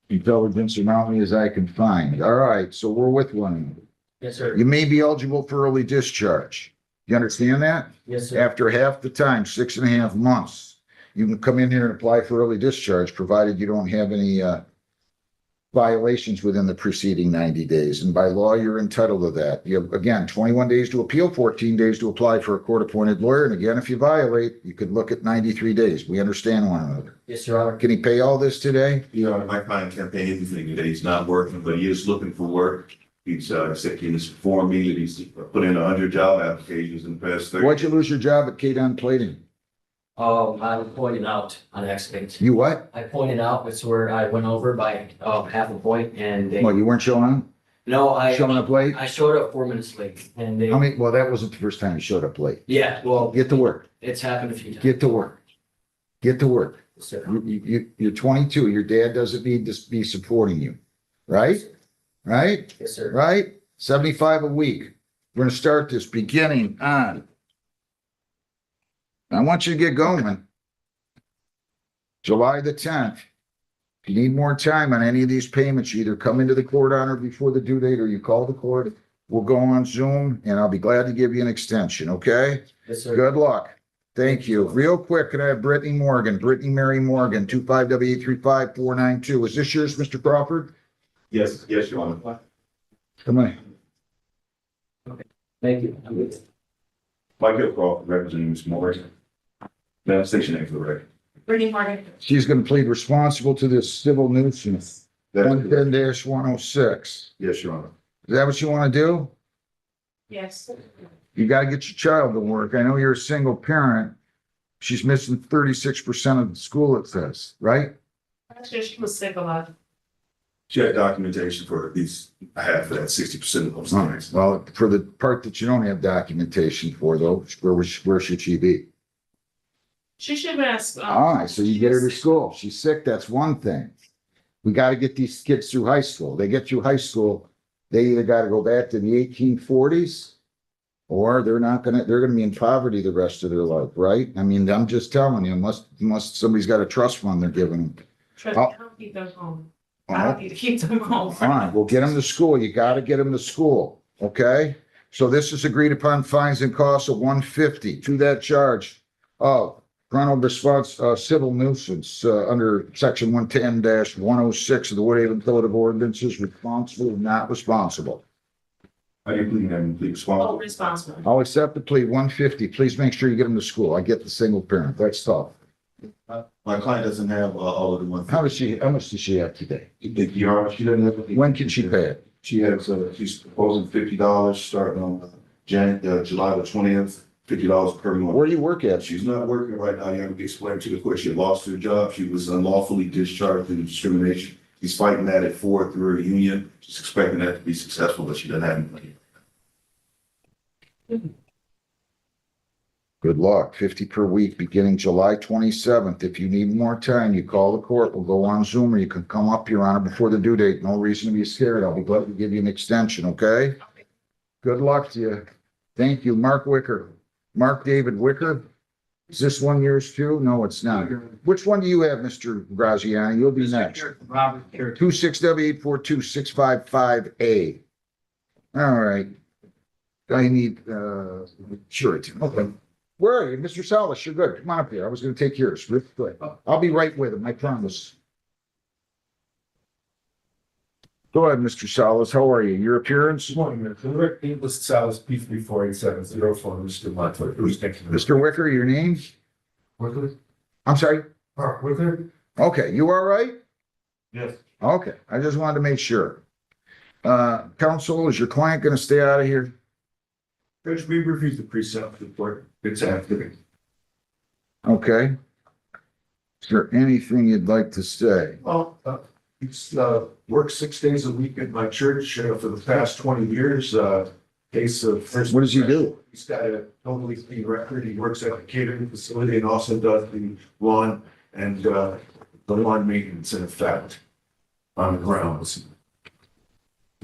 intelligence around me as I can find. All right, so we're with one. Yes, sir. You may be eligible for early discharge. You understand that? Yes, sir. After half the time, 6.5 months, you can come in here and apply for early discharge, provided you don't have any violations within the preceding 90 days. And by law, you're entitled to that. You have, again, 21 days to appeal, 14 days to apply for a court-appointed lawyer. And again, if you violate, you could look at 93 days. We understand one another. Yes, Your Honor. Can he pay all this today? You know, my client can't pay anything today. He's not working, but he is looking for work. He's said he has informed me that he's put in 100 job applications in the past 30. Why'd you lose your job at K-Don Plating? I pointed out on accident. You what? I pointed out, it's where I went over by, half a point and they, Well, you weren't showing up? no, Showing up late? I showed up 4 minutes late and they, How many, well, that wasn't the first time you showed up late. yeah, well, Get to work. it's happened a few times. Get to work. Get to work. Yes, sir. You're 22. Your dad doesn't need to be supporting you, right? Right? Yes, sir. Right? 75 a week. We're gonna start this beginning on. I want you to get going. July the 10th. If you need more time on any of these payments, you either come into the court on or before the due date or you call the court. We'll go on Zoom and I'll be glad to give you an extension, okay? Yes, sir. Good luck. Thank you. Real quick, can I have Brittany Mary Morgan, 25W835-492. Is this yours, Mr. Crawford? Yes, Your Honor. Come on. Thank you. I'm good. Michael Crawford, representing Ms. Morgan. Madam Station name for the record. Brittany Morgan. She's gonna plead responsible to this civil nuisance, That's- 110-106. Yes, Your Honor. Is that what you want to do? Yes. You gotta get your child to work. I know you're a single parent. She's missing 36% of the school, it says, right? Actually, she was sick a lot. She had documentation for at least half of that, 60% of those All right. things. Well, for the part that you don't have documentation for though, where should she be? She should have asked. All right, so you get her to school. She's sick, that's one thing. We gotta get these kids through high school. They get through high school, they either gotta go back to the 1840s or they're gonna be in poverty the rest of their life, right? I mean, I'm just telling you, unless somebody's got a trust fund they're giving them. Trust me, I don't keep those home. I All don't need to keep them home. right, well, get them to school. You gotta get them to school, okay? So this is agreed upon fines and costs of $150 to that charge of parental response, civil nuisance, under section 110-106 of the Woodhaven Code of Ordinances, responsible or not responsible. How do you plead and plead Oh, responsible? responsible. I'll accept the plea, 150. Please make sure you get them to school. I get the single parent. That's tough. My client doesn't have all of the money. How much does she have today? Your Honor, she doesn't have. When can she pay it? She has, she's proposing $50 starting on July the 20th, $50 per month. Where do you work at? She's not working right now. You have to explain to the court. She had lost her job. She was unlawfully discharged due to discrimination. He's fighting that at 4 through a union. She's expecting that to be successful, but she doesn't have any money. Good luck. 50 per week, beginning July 27th. If you need more time, you call the court. We'll go on Zoom or you can come up, Your Honor, before the due date. No reason to be scared. I'll be glad to give you an extension, okay? Good luck to you. Thank you. Mark Wicker. Mark David Wicker. Is this one yours too? No, it's not. Which one do you have, Mr. Graziani? You'll be next. Robert, 26W842-655A. All right. I need, surety. Okay. Where are you? Mr. Salas, you're good. Come on up here. I was gonna take yours. Good. I'll be right with him, I promise. Go ahead, Mr. Salas. How are you? Your appearance? Good morning, Mr. Rick, English Salas, P 348704, Mr. Montour. Thank you. Mr. Wicker, your name? Wickler? I'm sorry? Wickler? Okay, you all right? Yes. Okay, I just wanted to make sure. Counsel, is your client gonna stay out of here? Judge, we reviewed the pre-sentence report. It's after. Okay. Is there anything you'd like to say? Well, he's worked 6 days a week at my church for the past 20 years. Case of first. What does he do? He's got a totally clean record. He works at a catering facility and also does the lawn and the lawn maintenance in effect on the grounds.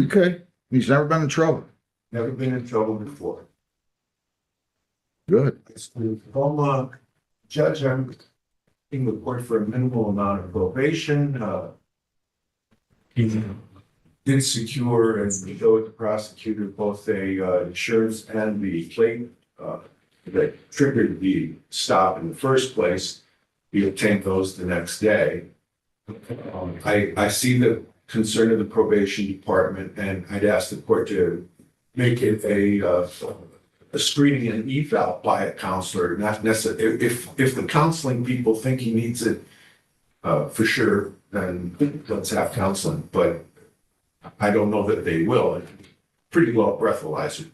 Okay, he's never been in trouble. Never been in trouble before. Good. Home judge, I'm in the court for a minimal amount of probation. He did secure and go with the prosecutor both a insurance and the plate that triggered the stop in the first place. He obtained those the next day. I see the concern of the probation department, and I'd ask the court to make it a screening and eval by a counselor, not necessarily, if the counseling people think he needs it, for sure, then let's have counseling, but I don't know that they will. Pretty low breathalyzer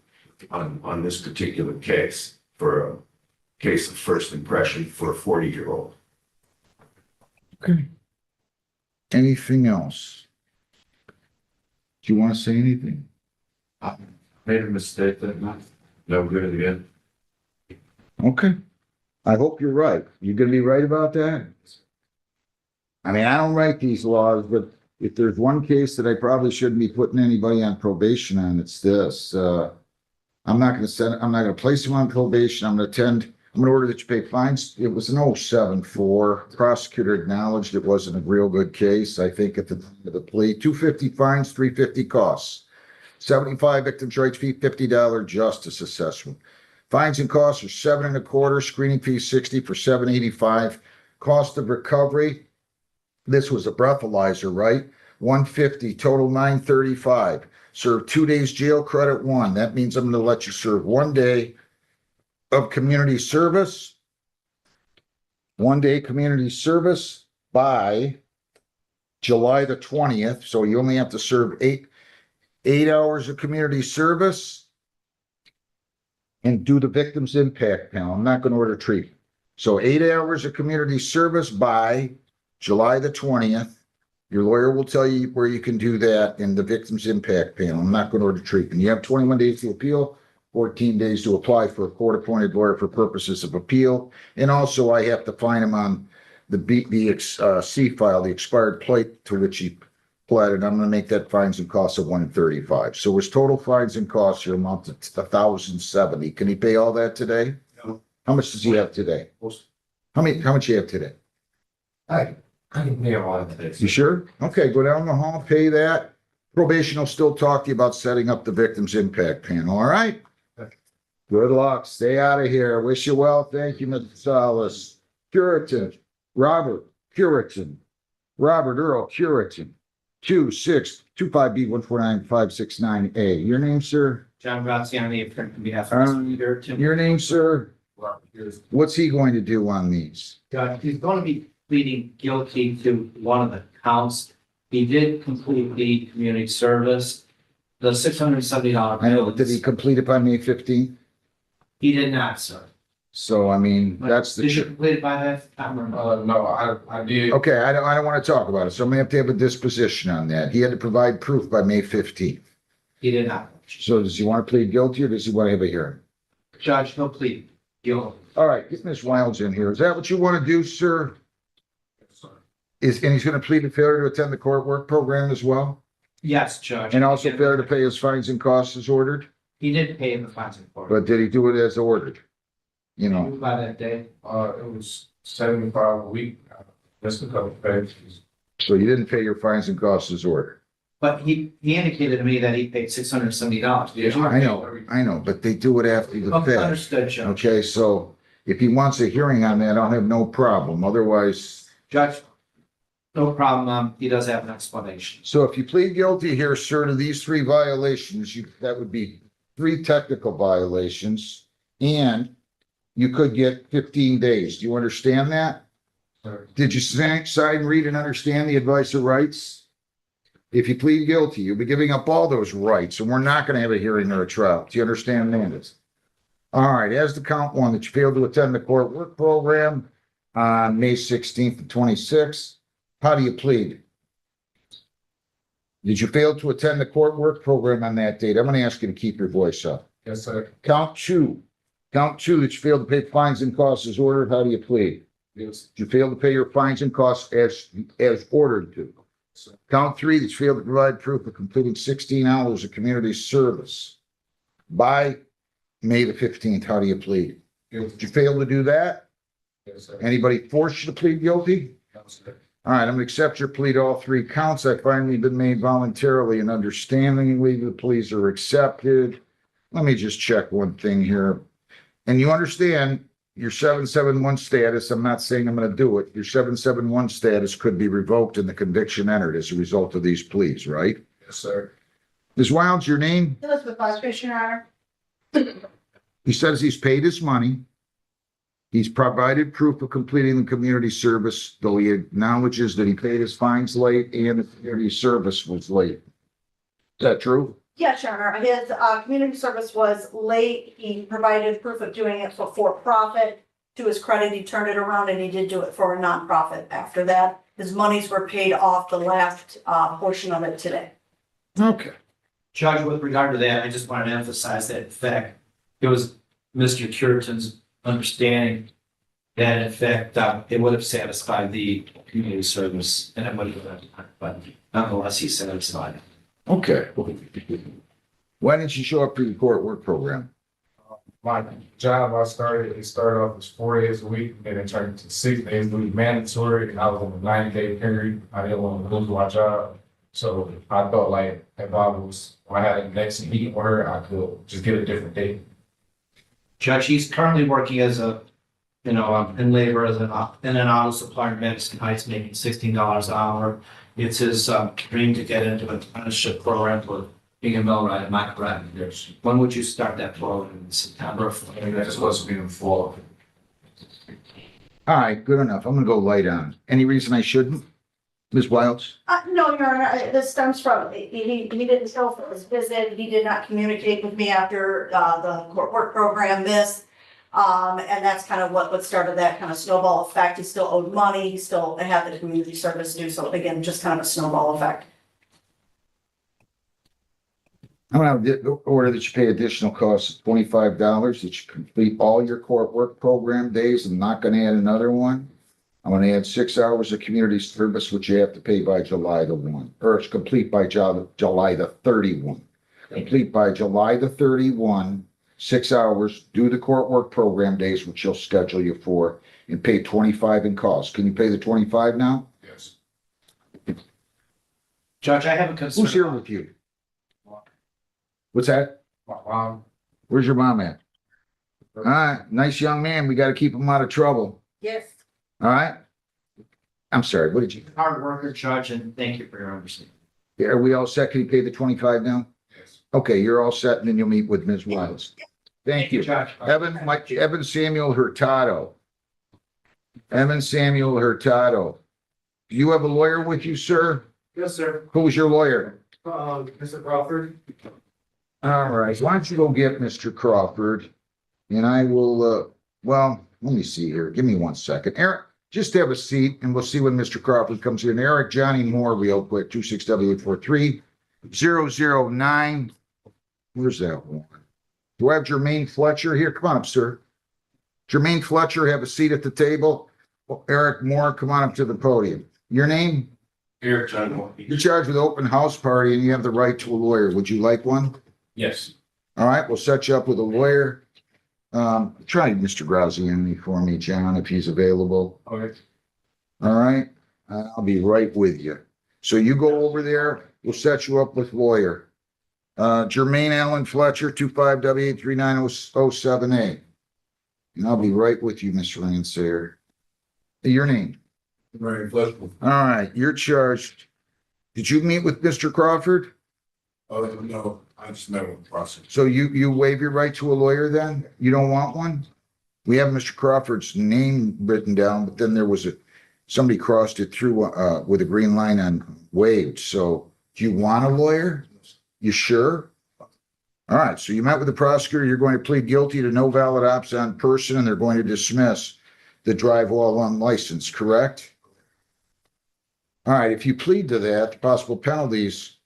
on this particular case for a case of first impression for a 40-year-old. Okay. Anything else? Do you want to say anything? I made a mistake that night. Never do it again. Okay. I hope you're right. You gonna be right about that? I mean, I don't write these laws, but if there's one case that I probably shouldn't be putting anybody on probation on, it's this. I'm not gonna place him on probation. I'm gonna order that you pay fines. It was an 074. Prosecutor acknowledged it wasn't a real good case. I think at the time of the plea, 250 fines, 350 costs. 75 victim choice fee, $50 justice assessment. Fines and costs are 7.25, screening fee 60 for 785. Cost of recovery, this was a breathalyzer, right? 150, total 935. Serve 2 days jail, credit 1. That means I'm gonna let you serve 1 day of community service. 1 day community service by July the 20th. So you only have to serve eight hours of community service and do the victim's impact panel. I'm not going to order treatment. So 8 hours of community service by July the 20th. Your lawyer will tell you where you can do that in the victim's impact panel. I'm not going to order treatment. You have 21 days to appeal, 14 days to apply for a court-appointed lawyer for purposes of appeal. And also I have to fine him on the C file, the expired plate to which he pled, and I'm gonna make that fines and costs of $135. So his total fines and costs here amount to $1,070. Can he pay all that today? No. How much does he have today? How much you have today? I can pay all of this. You sure? Okay, go down the hall, pay that. Probation will still talk to you about setting up the victim's impact panel, all right? Good luck. Stay out of here. Wish you well. Thank you, Mr. Salas. Curitan, Robert Curitan, Robert Earl Curitan. 2625B149569A. Your name, sir? John Graziani, attorney on behalf of Mr. Peter. Your name, sir? What's he going to do on these? Judge, he's going to be pleading guilty to one of the counts. He did complete the community service. The $670. I know, but did he complete it by May 15th? He did not, sir. So, I mean, that's the. Did you complete it by that time or not? No, I did. Okay, I don't want to talk about it. So I'm gonna have to have a disposition on that. He had to provide proof by May 15th. He did not. So does he want to plead guilty or does he want to have a hearing? Judge, he'll plead guilty. All right, get Ms. Wilds in here. Is that what you want to do, sir? And he's gonna plead the failure to attend the court work program as well? Yes, Judge. And also failure to pay his fines and costs as ordered? He did pay the fines and court. But did he do it as ordered? You know, By that day. It was 75 a week. Just a couple pages. so you didn't pay your fines and costs as ordered. But he indicated to me that he paid $670. Did you? I know, but they do it after the Okay, fact. understood, Judge. Okay, so if he wants a hearing on that, I'll have no problem. Otherwise, Judge, no problem. He does have an explanation. so if you plead guilty here, sir, to these 3 violations, that would be 3 technical violations, and you could get 15 days. Do you understand that? Did you sign, read, and understand the advice of rights? If you plead guilty, you'll be giving up all those rights, and we're not going to have a hearing or a trial. Do you understand that? All right, as to count 1, that you failed to attend the court work program, on May 16th and 26th. How do you plead? Did you fail to attend the court work program on that date? I'm going to ask you to keep your voice up. Yes, sir. Count two, that you failed to pay fines and costs as ordered. How do you plead? Yes. Did you fail to pay your fines and costs as ordered to? Count three, that you failed to provide proof of completing 16 hours of community service by May the 15th. How do you plead? Did you fail to do that? Yes, sir. Anybody force you to plead guilty? Yes, sir. All right, I'm gonna accept your plea to all three counts. I finally been made voluntarily and understandingly. The pleas are accepted. Let me just check one thing here. And you understand your 771 status, I'm not saying I'm gonna do it. Your 771 status could be revoked and the conviction entered as a result of these pleas, right? Yes, sir. Ms. Wilds, your name? Elizabeth Vice, Your Honor. He says he's paid his money. He's provided proof of completing the community service, though he acknowledges that he paid his fines late and the community service was late. Is that true? Yes, Your Honor. His community service was late. He provided proof of doing it for profit. To his credit, he turned it around and he did do it for a nonprofit after that. His monies were paid off the last portion of it today. Okay. Judge, with regard to that, I just wanted to emphasize that in fact, it was Mr. Curitan's understanding that in fact, it would have satisfied the community service and it would have been, but nonetheless, he's satisfied. Okay. Why didn't you show up for your court work program? My job, it started off as 4 days a week, and then it turned to 6 days a week mandatory, and I was on a 90-day period. I didn't want to lose my job. So I felt like if I had a next meeting with her, I could just get a different date. Judge, he's currently working as a, in labor as in an auto supplier in Madison Heights, making $16 an hour. It's his dream to get into an apprenticeship program for being a millwright. Am I correct? Yes. When would you start that program? In September? I mean, that's supposed to be in the fall. All right, good enough. I'm gonna go light on. Any reason I shouldn't? Ms. Wilds? No, Your Honor, this stems from, he didn't show for his visit. He did not communicate with me after the court work program missed. And that's kind of what started that kind of snowball effect. He still owed money. He still had the community service due. So again, just kind of a snowball effect. I'm gonna order that you pay additional costs of $25, that you complete all your court work program days. I'm not gonna add another one. I'm gonna add 6 hours of community service, which you have to pay by July the 1, or it's complete by July the 31. Complete by July the 31, 6 hours, do the court work program days, which she'll schedule you for, and pay 25 in costs. Can you pay the 25 now? Yes. Judge, I have a concern. Who's here with you? What's that? My mom. Where's your mom at? All right, nice young man. We gotta keep him out of trouble. Yes. All right? I'm sorry, what did you, Hard worker, Judge, and thank you for your understanding. are we all set? Can you pay the 25 now? Yes. Okay, you're all set, and then you'll meet with Ms. Wiles. Thank you. Judge. Evan Samuel Hurtado. Evan Samuel Hurtado. Do you have a lawyer with you, sir? Yes, sir. Who's your lawyer? Mr. Crawford. All right, why don't you go get Mr. Crawford? And I will, well, let me see here. Give me 1 second. Eric, just have a seat and we'll see when Mr. Crawford comes in. Eric Johnny Moore, real quick, 26W843-009. Where's that one? Do I have Jermaine Fletcher here? Come on up, sir. Jermaine Fletcher, have a seat at the table. Eric Moore, come on up to the podium. Your name? Eric John. You're charged with open house party and you have the right to a lawyer. Would you like one? Yes. All right, we'll set you up with a lawyer. Try Mr. Graziani for me, John, if he's available. Okay. All right, I'll be right with you. So you go over there, we'll set you up with lawyer. Jermaine Allen Fletcher, 25W83907A. And I'll be right with you, Mr. Lansair. Your name? Very Fletcher. All right, you're charged. Did you meet with Mr. Crawford? Oh, no, I just met with the prosecutor. So you waive your right to a lawyer then? You don't want one? We have Mr. Crawford's name written down, but then there was somebody crossed it through with a green line on waived. So do you want a lawyer? You sure? All right, so you met with the prosecutor. You're going to plead guilty to no valid ops on person and they're going to dismiss. to drive while unlicensed, correct? All right, if you plead to that, the possible penalties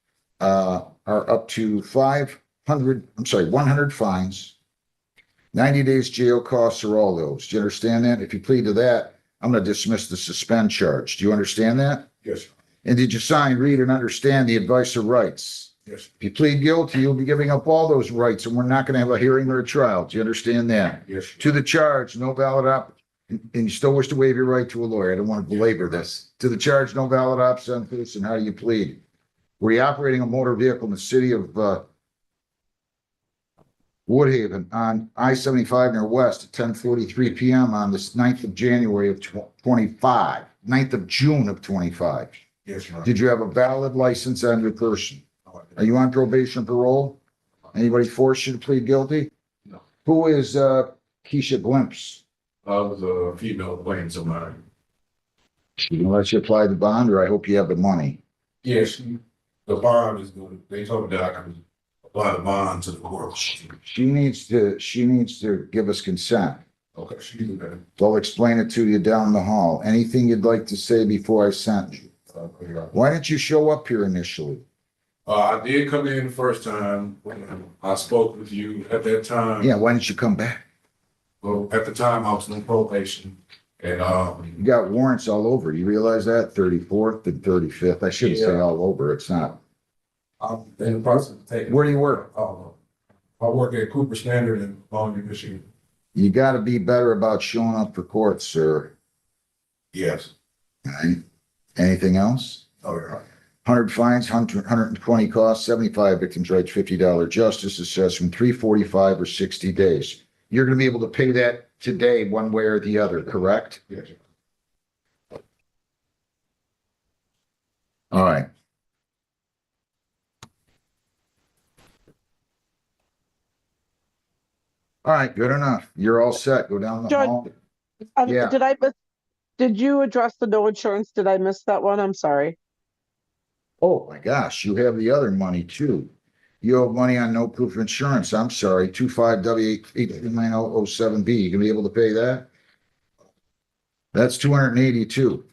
are up to 100 fines, 90 days jail costs or all those. Do you understand that? If you plead to that, I'm going to dismiss the suspend charge. Do you understand that? Yes, And did you sign, read, and understand the advice of rights? yes, If you plead guilty, you'll be giving up all those rights, and we're not going to have a hearing or a trial. Do you understand that? yes. To the charge, no valid and you still wish to waive your right to a lawyer. I don't want to belabor this. To the charge, no valid option, and how do you plead? Were you operating a motor vehicle in the city of Woodhaven on I-75 near west at 10:43 p.m. on this 9th of January of 25, 9th of June of 25? Yes, Your Honor. Did you have a valid license on your person? Are you on probation, parole? Anybody force you to plead guilty? No. Who is Keisha Glimpse? I was a female playing somebody. Unless you apply the bond, or I hope you have the money. Yes, the bond is good. They told me that I can apply the bond to the court. She needs to give us consent. Okay, she can do that. They'll explain it to you down the hall. Anything you'd like to say before I send you? Why didn't you show up here initially? I did come in the first time when I spoke with you at that time. Yeah, why didn't you come back? Well, at the time I was on probation and, You got warrants all over. You realize that? 34th and 35th. I shouldn't say Yeah. all over. It's not. I'm in the process of taking. Where do you work? I work at Cooper Standard in Longview, Michigan. You got to be better about showing up for court, sir. Yes. All right. Anything else? Oh, yeah. 100 fines, 120 costs, 75 victims' rights, $50 justice assessment, 345 or 60 days. You're going to be able to pay that today, one way or the other, correct? Yes. All right. All right, good enough. You're all set. Go down the Judge, hall. Yeah. Did you address the no insurance? Did I miss that one? I'm sorry. Oh my gosh, you have the other money too. You owe money on no proof of insurance. I'm sorry, 25W89007B. You gonna be able to pay that? That's 282.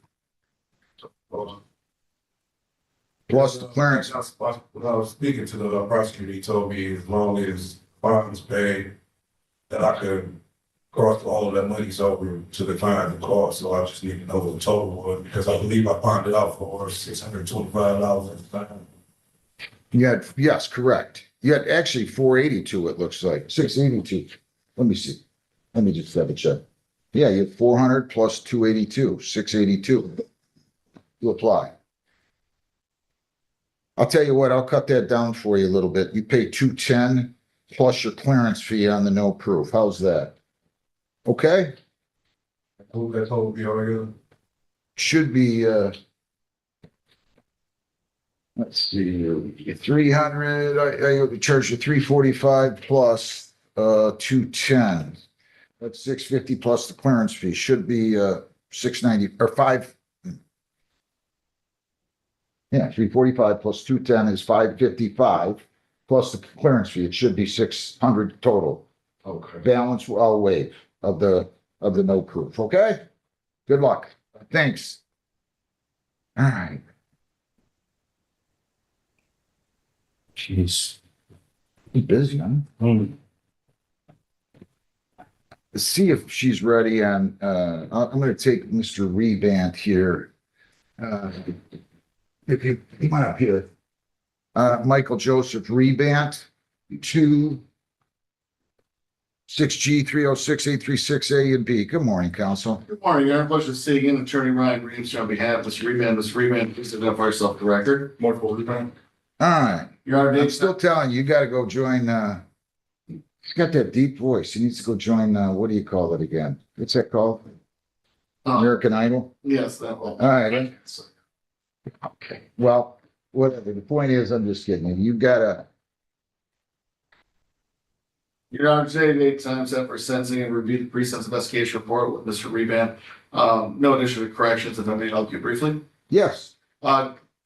Plus the clearance. When I was speaking to the prosecutor, he told me as long as bonds paid, that I could cross all of that monies over to the fine and cost. So I just need to know what the total was because I believe I bonded out for $625 at the time. You had, yes, correct. You had actually 482, it looks like, 682. Let me see. Let me just have a check. Yeah, you had 400 plus 282, 682. You apply. I'll tell you what, I'll cut that down for you a little bit. You pay 210 plus your clearance fee on the no proof. How's that? Okay? That total be all good? Should be, let's see, 300, I charge you 345 plus 210. That's 650 plus the clearance fee. Should be 690 or 5. Yeah, 345 plus 210 is 555 plus the clearance fee. It should be 600 total. Okay. Balance I'll waive of the no proof. Okay? Good luck. Thanks. All right. Jeez. He's busy, huh? Let's see if she's ready on, I'm gonna take Mr. Rebant here. If you come on up here. Michael Joseph Rebant, 6G 306-836A and B. Good morning, counsel. Good morning, Your Honor. Pleasure to see you again. Attorney Ryan Reeves on behalf of Mr. Remand. Mr. Remand, please identify yourself for the record. Multiple rebound. All right. Your Honor, I'm Dave, still telling you, you gotta go join, he's got that deep voice. He needs to go join, what do you call it again? What's that called? American Idol? yes, that will. All right. Okay, well, whatever. The point is, I'm just kidding you. You gotta, Your Honor, today, date, time set for sentencing and review the pre-sentence investigation report with Mr. Remand. No additional corrections, if I may help you briefly. yes,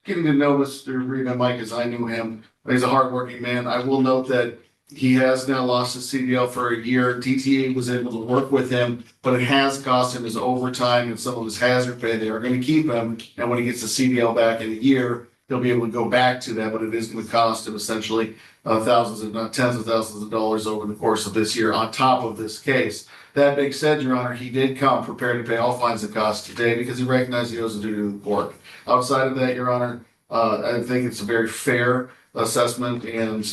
Getting to know Mr. Remand, Mike, as I knew him, he's a hardworking man. I will note that He has now lost his CDL for a year. DTA was able to work with him, but it has cost him his overtime and some of his hazard pay. They are going to keep him. And when he gets the CDL back in a year, he'll be able to go back to that, but it is going to cost him essentially thousands, if not tens of thousands of dollars over the course of this year on top of this case. That being said, Your Honor, he did come prepared to pay all fines and costs today because he recognized he owes a duty to the court. Outside of that, Your Honor, I think it's a very fair assessment, and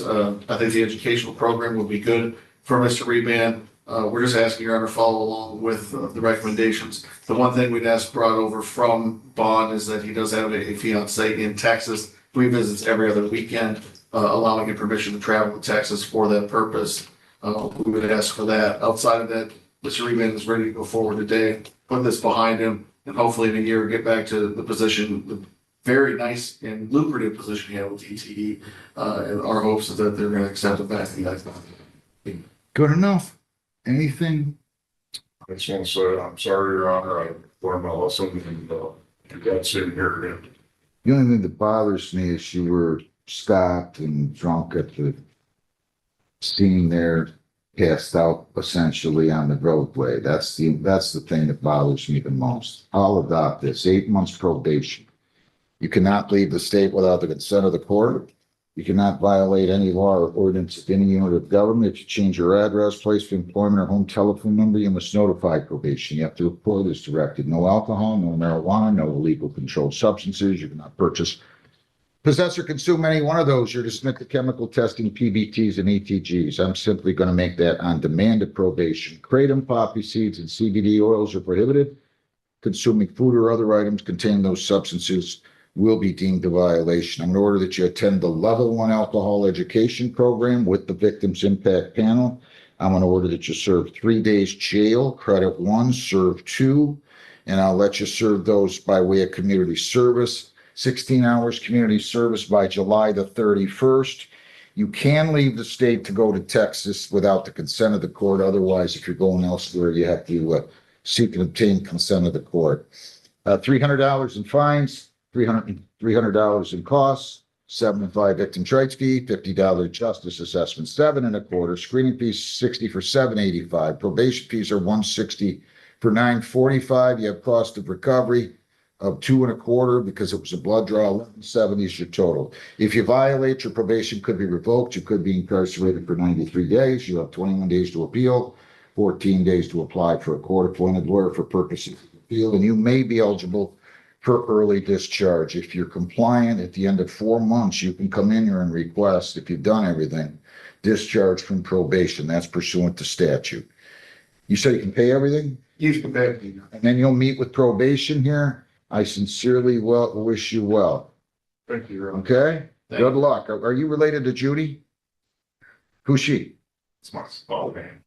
I think the educational program will be good for Mr. Reban. We're just asking Your Honor to follow along with the recommendations. The one thing we'd ask brought over from Bond is that he does have a fiance in Texas, who he visits every other weekend, allowing him permission to travel to Texas for that purpose. We would ask for that. Outside of that, Mr. Reban is ready to go forward today, put this behind him, and hopefully in a year get back to the position, the very nice and lucrative position he had with DTE. And our hopes is that they're going to accept it back. Good enough. Anything? I just want to say, I'm sorry, Your Honor, I learned my lesson and you got sitting here again. The only thing that bothers me is you were stopped and drunk at the scene there, passed out essentially on the roadway. That's the thing that bothers me the most. I'll adopt this. 8 months probation. You cannot leave the state without the consent of the court. You cannot violate any law or ordinance of any unit of government. If you change your address, place of employment, or home telephone number, you must notify probation. You have to report as directed. No alcohol, no marijuana, no illegal controlled substances. You cannot purchase, possess, or consume any one of those. You're to submit to chemical testing, PBTs, and ETGs. I'm simply going to make that on demand at probation. Kratom, poppy seeds, and CBD oils are prohibited. Consuming food or other items containing those substances will be deemed a violation. I'm going to order that you attend the Level 1 Alcohol Education Program with the Victims Impact Panel. I'm going to order that you serve 3 days jail, credit 1, serve 2, and I'll let you serve those by way of community service. 16 hours community service by July the 31st. You can leave the state to go to Texas without the consent of the court. Otherwise, if you're going elsewhere, you have to seek and obtain consent of the court. $300 in fines. $300 in costs, 7.5 victim's rights fee, $50 justice assessment, 7.25. Screening fees 60 for 785. Probation fees are $160 for 945. You have cost of recovery of 2.25 because it was a blood draw. 1170 is your total. If you violate, your probation could be revoked. You could be incarcerated for 93 days. You have 21 days to appeal, 14 days to apply for a court-appointed lawyer for purposes of appeal, and you may be eligible for early discharge. If you're compliant at the end of 4 months, you can come in here and request, if you've done everything, discharge from probation. That's pursuant to statute. You say you can pay everything? You can pay. And then you'll meet with probation here. I sincerely wish you well. Thank you, Your Honor. Okay? Good luck. Are you related to Judy? Who's she? Smart. Oh, man.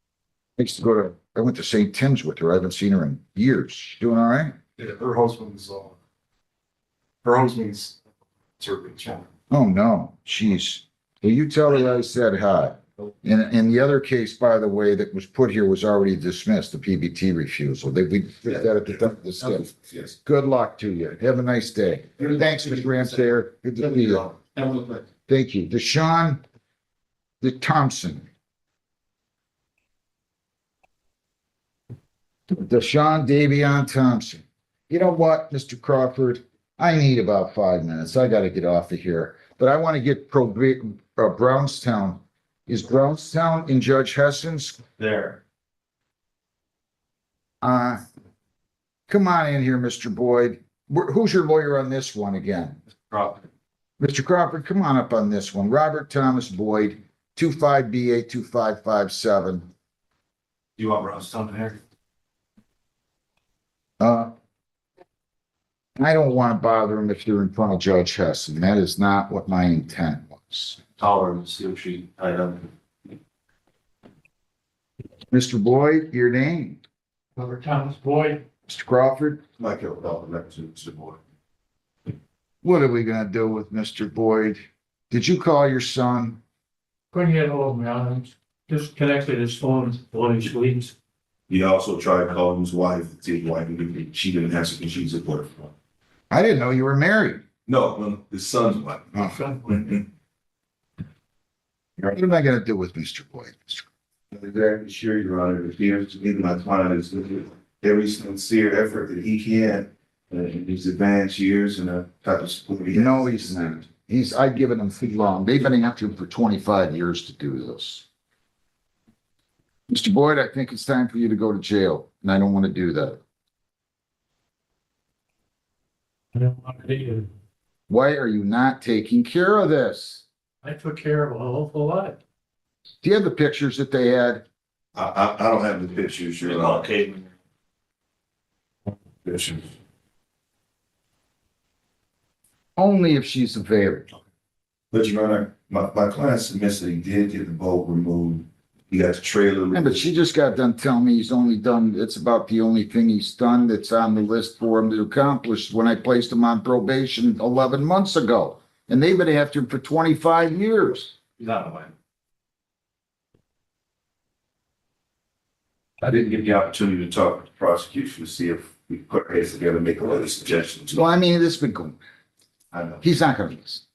I went to St. Tim's with her. I haven't seen her in years. She doing all right? Yeah, her husband's servant. Oh, no. Jeez. Will you tell her I said hi? And the other case, by the way, that was put here was already dismissed, the PBT refusal. We did that at the time of the step. Yes. Good luck to you. Have a nice day. Thanks, Mr. Ramsayer. Good to see you. Thank you. Deshaun Thompson. Deshaun Davion Thompson. You know what, Mr. Crawford? I need about 5 minutes. I got to get off of here. But I want to get Brownstown. Is Brownstown in Judge Hessen's? There. Come on in here, Mr. Boyd. Who's your lawyer on this one again? Crawford. Mr. Crawford, come on up on this one. Robert Thomas Boyd, 25BA 2557. Do you want Brownstone here? I don't want to bother him if you're in front of Judge Hessen. That is not what my intent was. Tolerance, see what she, I don't. Mr. Boyd, your name? Robert Thomas Boyd. Mr. Crawford? Michael, Mr. Boyd. What are we gonna do with Mr. Boyd? Did you call your son? Couldn't get hold of me. I disconnected his phone while he sleeps. He also tried calling his wife, see his wife, and she didn't answer because she's at work. I didn't know you were married. No, his son's wife. Oh. What am I gonna do with Mr. Boyd? I'm exactly sure, Your Honor, if here's me, my client is looking at every sincere effort that he can in his advanced years and the type of support he has. No, he's not. I've given him too long. They've been after him for 25 years to do this. Mr. Boyd, I think it's time for you to go to jail, and I don't want to do that. I don't want to be here. Why are you not taking care of this? I took care of a awful lot. Do you have the pictures that they had? I don't have the pictures, Your Honor. Okay. Pictures. Only if she's available. But Your Honor, my client submits that he did get the boat removed. He got the trailer. Yeah, but she just got done telling me it's about the only thing he's done that's on the list for him to accomplish when I placed him on probation 11 months ago. And they've been after him for 25 years. He's on the way. I didn't get the opportunity to talk with the prosecution to see if we could put our heads together and make a lot of suggestions. Well, I mean, this has been going. I know. He's not going to listen.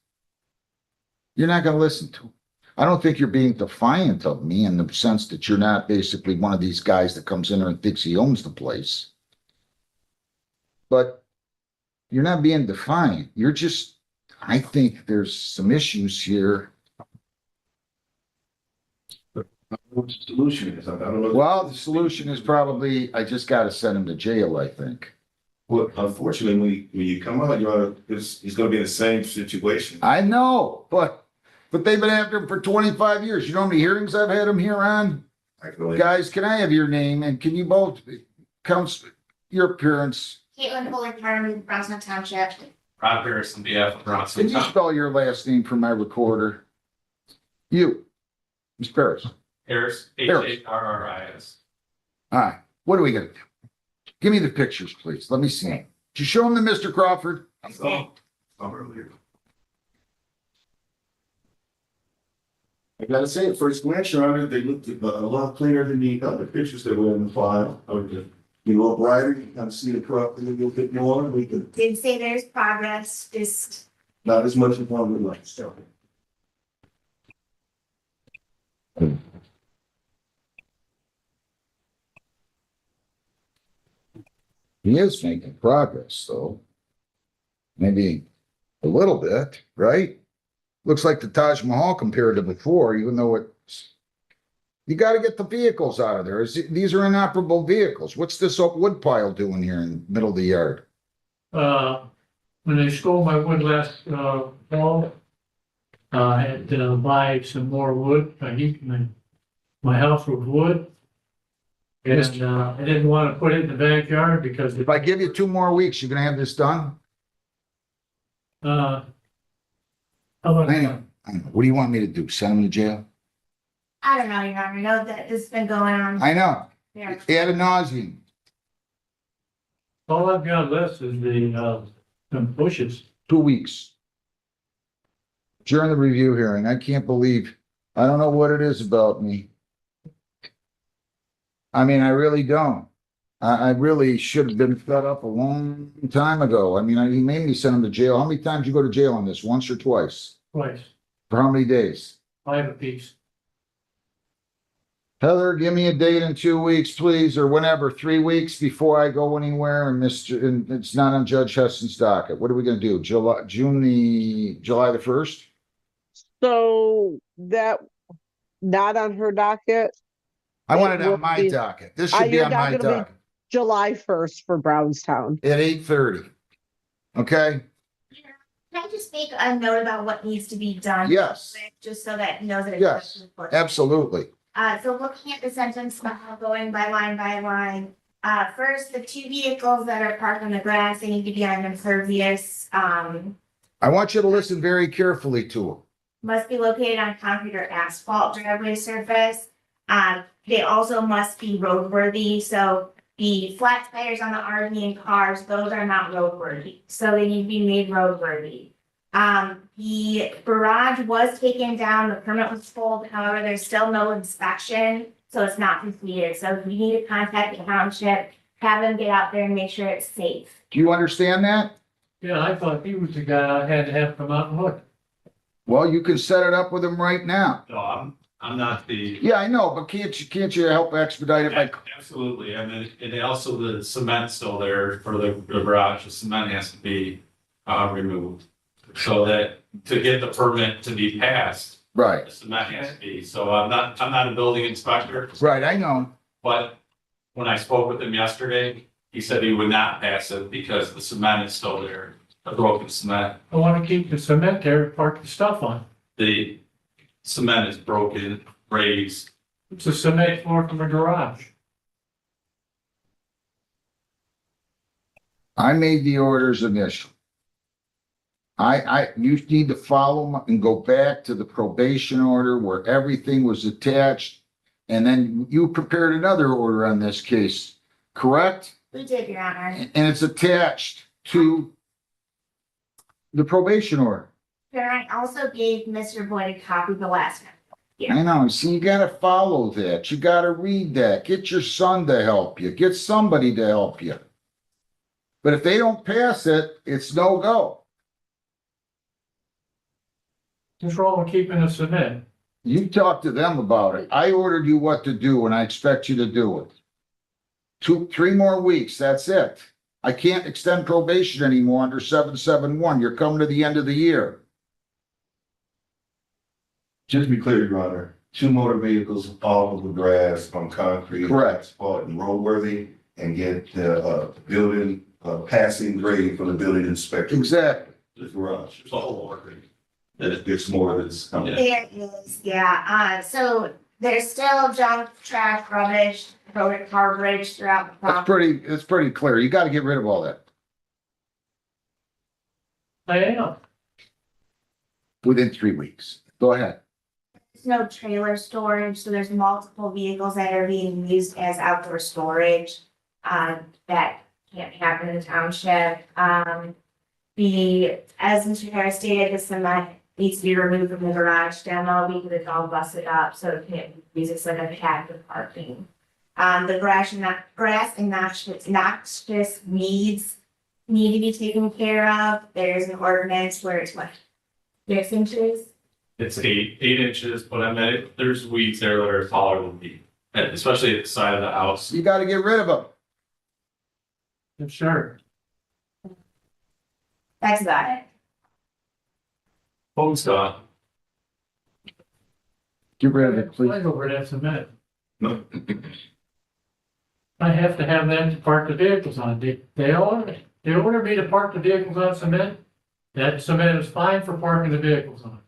You're not going to listen to him. I don't think you're being defiant of me in the sense that you're not basically one of these guys that comes in there and thinks he owns the place. But you're not being defiant. You're just, I think there's some issues here. I don't know what the solution is. I don't know. Well, the solution is probably, I just got to send him to jail, I think. Well, unfortunately, when you come out, Your Honor, he's gonna be in the same situation. I know, but they've been after him for 25 years. You know how many hearings I've had him here on? Guys, can I have your name and can you both count your appearance? Caitlin Fuller Farm, Brownsville Township. Rob Harris on behalf of Bronson. Can you spell your last name for my recorder? You, Ms. Paris. Harris, Harris. Harris. All right, what are we gonna do? Give me the pictures, please. Let me see them. Did you show them to Mr. Crawford? Earlier. I gotta say, at first glance, Your Honor, they looked a lot cleaner than the other pictures that were in the file. You know, brighter, you kind of see the property a little bit more. We could, Did say there's progress, just not as much as one would like, so. He is making progress, though. Maybe a little bit, right? Looks like the Taj Mahal compared to before, even though it's. You got to get the vehicles out of there. These are inoperable vehicles. What's this wood pile doing here in the middle of the yard? When they stole my wood last, fall, I had to buy some more wood. I heat my house with wood. And, I didn't want to put it in the backyard because. If I give you 2 more weeks, you're gonna have this done? How about- I know. What do you want me to do? Send him to jail? I don't know, Your Honor. I know that this has been going on. I know. Yeah. Ad nauseum. All I've got left is some bushes. 2 weeks. During the review hearing, I can't believe, I don't know what it is about me. I mean, I really don't. I really should have been fed up a long time ago. I mean, he made me send him to jail. How many times you go to jail on this? Once or twice? Twice, For how many days? 5 apiece. Heather, give me a date in 2 weeks, please, or whenever, 3 weeks before I go anywhere and it's not on Judge Heston's docket. What are we gonna do? July the 1st? So that, not on her docket, I want it will on my be- docket. This should be your on my docket will be- docket July 1st for Brownstown. at 8:30. Okay? Can I just make a note about what needs to be done? Yes. Just so that he knows that it's. Yes, absolutely. So looking at the sentence, going by line, first, the 2 vehicles that are parked on the grass, they need to be on impervious, I want you to listen very carefully to him. must be located on concrete or asphalt driveway surface. They also must be roadworthy, so the flat tires on the RV and cars, those are not roadworthy, so they need to be made roadworthy. The garage was taken down, the permit was pulled, however, there's still no inspection, so it's not completed, so we need to contact the township, have them get out there and make sure it's safe. Do you understand that? Yeah, I thought he was the guy I had to have come out and look. Well, you can set it up with him right now. No, I'm not the, Yeah, I know, but can't you help expedite it by, absolutely, I mean, and also the cement's still there for the garage, the cement has to be, removed. So that, to get the permit to be passed, right, the cement has to be, so I'm not a building inspector. right, I know. But when I spoke with him yesterday, he said he would not pass it because the cement is still there, the broken cement. I wanna keep the cement there to park the stuff on. The cement is broken, raised. It's a cement floor from a garage. I made the orders initial. You need to follow 'em and go back to the probation order where everything was attached. And then you prepared another order on this case, correct? We did, Your Honor. And it's attached to the probation order. Your Honor, I also gave Mr. Boyd a copy the last time. I know, see, you gotta follow that, you gotta read that, get your son to help you, get somebody to help you. But if they don't pass it, it's no go. What's wrong with keeping the cement? You talk to them about it, I ordered you what to do and I expect you to do it. 3 more weeks, that's it. I can't extend probation anymore under 771, you're coming to the end of the year. Just to be clear, Your Honor, 2 motor vehicles all over the grass on concrete. Correct. Asphalt and roadworthy, and get the building, passing grade from the building inspector. Exactly. The garage. It's a whole order. There's more that's coming. There is, yeah, so there's still junk, trash, rubbish, road garbage throughout the property. It's pretty clear, you gotta get rid of all that I am. within 3 weeks. Go ahead. There's no trailer storage, so there's multiple vehicles that are being used as outdoor storage. That can't happen in the township. As Mr. Harris stated, the cement needs to be removed from the garage demo because it's all busted up, so it can't be used as like a pad for parking. The grass and noxious weeds need to be taken care of. There's an ordinance where it's what, 6 inches? It's 8 inches, but I mean, there's weeds there that are taller than me, and especially at the side of the house. You gotta get rid of them. Sure. That's about it. Home's gone. Get rid of it, please. Fight over that cement. No. I have to have them to park the vehicles on. They order me to park the vehicles on cement. That cement is fine for parking the vehicles on.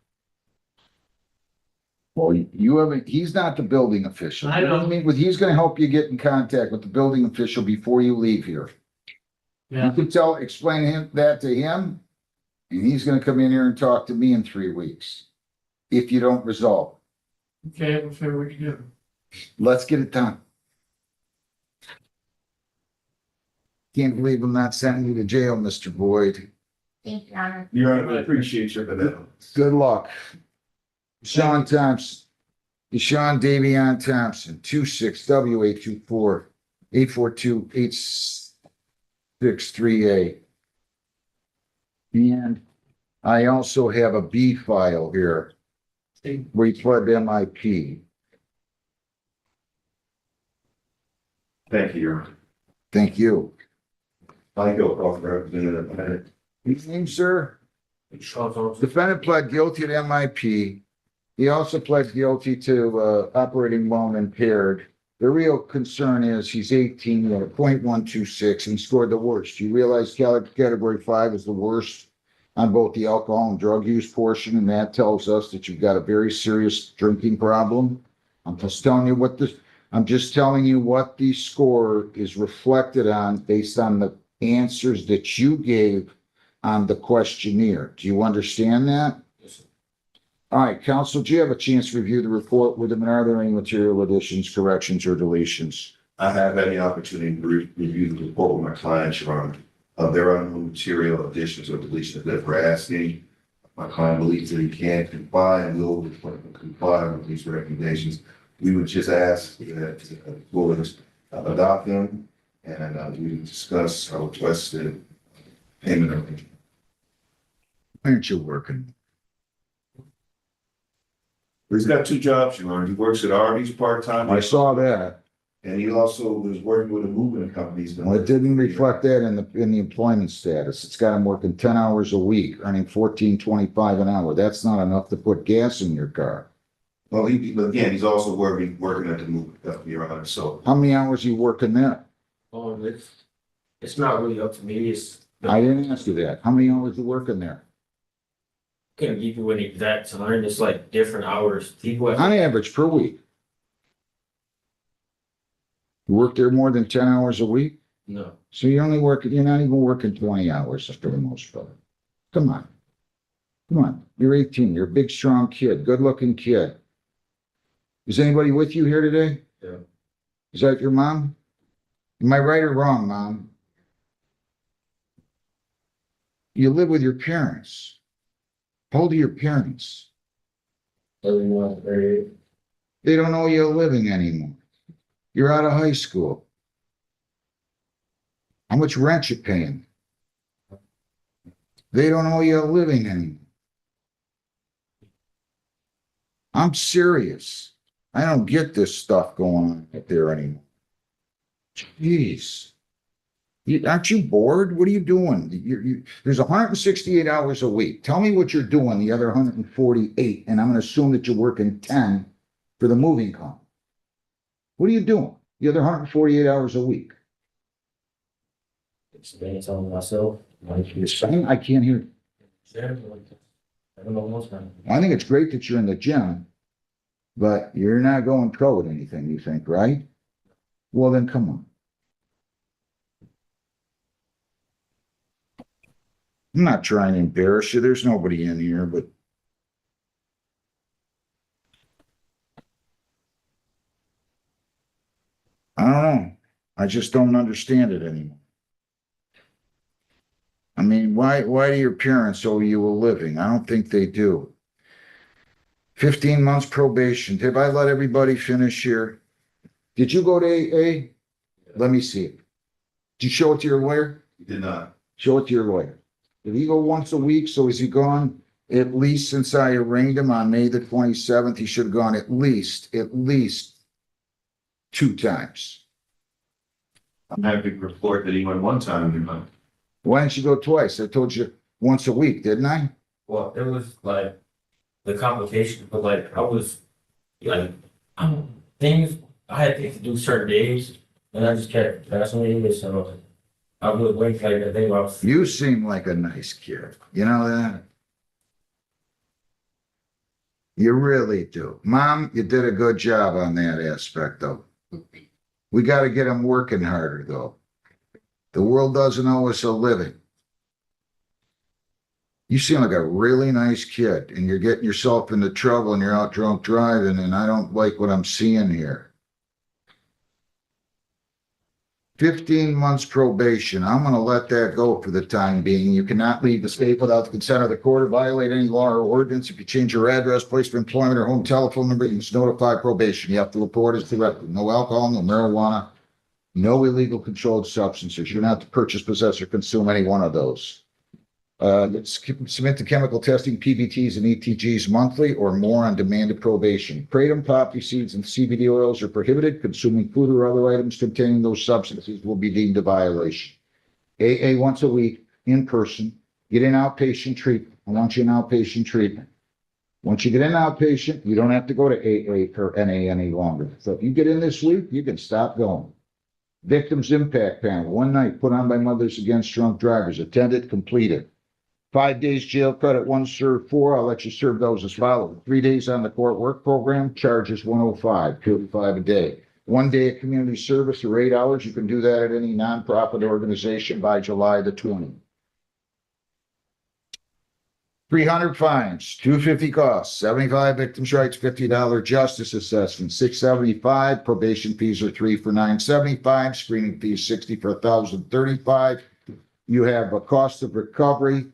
Well, you haven't, he's not the building official. I know. He's gonna help you get in contact with the building official before you leave here. You Yeah, can explain that to him, and he's gonna come in here and talk to me in 3 weeks. If you don't resolve, okay, we'll see what we can do. let's get it done. Can't believe I'm not sending you to jail, Mr. Boyd. Thank you, Your Honor. Your Honor, I appreciate your benevolence. Good luck. Sean Thompson, Deshaun Davion Thompson, 26W824-842-863A. And I also have a B file here where you plug MIP. Thank you, Your Honor. Thank you. I go off representative. Your name, sir? Defendant pled guilty to MIP. He also pled guilty to operating while impaired. The real concern is he's 18, he had a .126 and scored the worst. You realize category 5 is the worst on both the alcohol and drug use portion, and that tells us that you've got a very serious drinking problem. I'm just telling you what the score is reflected on based on the answers that you gave on the questionnaire. Do you understand that? All right, counsel, do you have a chance to review the report with them? And are there any material additions, corrections, or deletions? I have had the opportunity to review the report with my clients, Your Honor. There are no material additions or deletions that we're asking. My client believes that he can comply and will comply with these recommendations. We would just ask that the board adopt them, and we would discuss our requested payment arrangement. Why aren't you working? He's got two jobs, Your Honor. He works at Arby's part-time. I saw that. And he also was working with a moving company. He's been- Well, it didn't reflect that in the employment status. It's got him working 10 hours a week, earning $14.25 an hour. That's not enough to put gas in your car. Well, but again, he's also working at the moving company, Your Honor, so. How many hours are you working there? It's not really up to me. I didn't ask you that. How many hours you working there? Couldn't give you an exact time. It's like different hours. People have. On average per week. You work there more than 10 hours a week? No. So you're not even working 20 hours for the most part. Come on. Come on. You're 18. You're a big, strong kid, good looking kid. Is anybody with you here today? Yeah. Is that your mom? Am I right or wrong, Mom? You live with your parents. How old are your parents? Everyone, very. They don't know you're living anymore. You're out of high school. How much rent you paying? They don't know you're living anymore. I'm serious. I don't get this stuff going on up there anymore. Jeez. Aren't you bored? What are you doing? There's 168 hours a week. Tell me what you're doing the other 148, and I'm going to assume that you're working 10 for the moving company. What are you doing the other 148 hours a week? It's on myself. You're saying I can't hear you. I don't know what's going I think it's great that you're in the gym, but you're not going pro at anything, you think, right? Well, then come on. I'm not trying to embarrass you. There's nobody in here, but I don't know. I just don't understand it anymore. I mean, why do your parents owe you a living? I don't think they do. 15 months probation. Have I let everybody finish here? Did you go to AA? Let me see it. Did you show it to your lawyer? He did not. Show it to your lawyer. Did he go once a week? So has he gone at least since I arraigned him on May the 27th? He should have gone at least 2 times. I'm happy to report that he went one time, Your Honor. Why didn't you go twice? I told you once a week, didn't I? Well, it was like the complication, but like I was like things I had things to do certain days, and I just kept fascinating it. So I would wait like a day off. You seem like a nice kid. You know that? You really do. Mom, you did a good job on that aspect, though. We got to get him working harder, though. The world doesn't owe us a living. You seem like a really nice kid, and you're getting yourself into trouble and you're out drunk driving, and I don't like what I'm seeing here. 15 months probation. I'm going to let that go for the time being. You cannot leave the state without the consent of the court or violate any law or ordinance. If you change your address, place of employment, or home telephone number, you must notify probation. You have to report it directly. No alcohol, no marijuana, no illegal controlled substances. You're not to purchase, possess, or consume any one of those. Submit to chemical testing, PBTs and ETGs monthly or more on demand of probation. Kratom, poppy seeds, and CBD oils are prohibited. Consuming food or other items containing those substances will be deemed a violation. AA once a week, in person. Get in outpatient treatment. I want you in outpatient treatment. Once you get in outpatient, you don't have to go to AA or NA any longer. So if you get in this week, you can stop going. Victims Impact Panel, one night put on by Mothers Against Drunk Drivers. Attended, completed. 5 days jail credit, 1 served 4. I'll let you serve those as follows. 3 days on the court work program, charges 105, 205 a day. 1 day of community service or 8 hours. You can do that at any nonprofit organization by July the 20th. 300 fines, 250 costs, 75 victims' rights, $50 justice assessment, 675 probation fees are 3 for 975, screening fees 60 for 1,035. You have a cost of recovery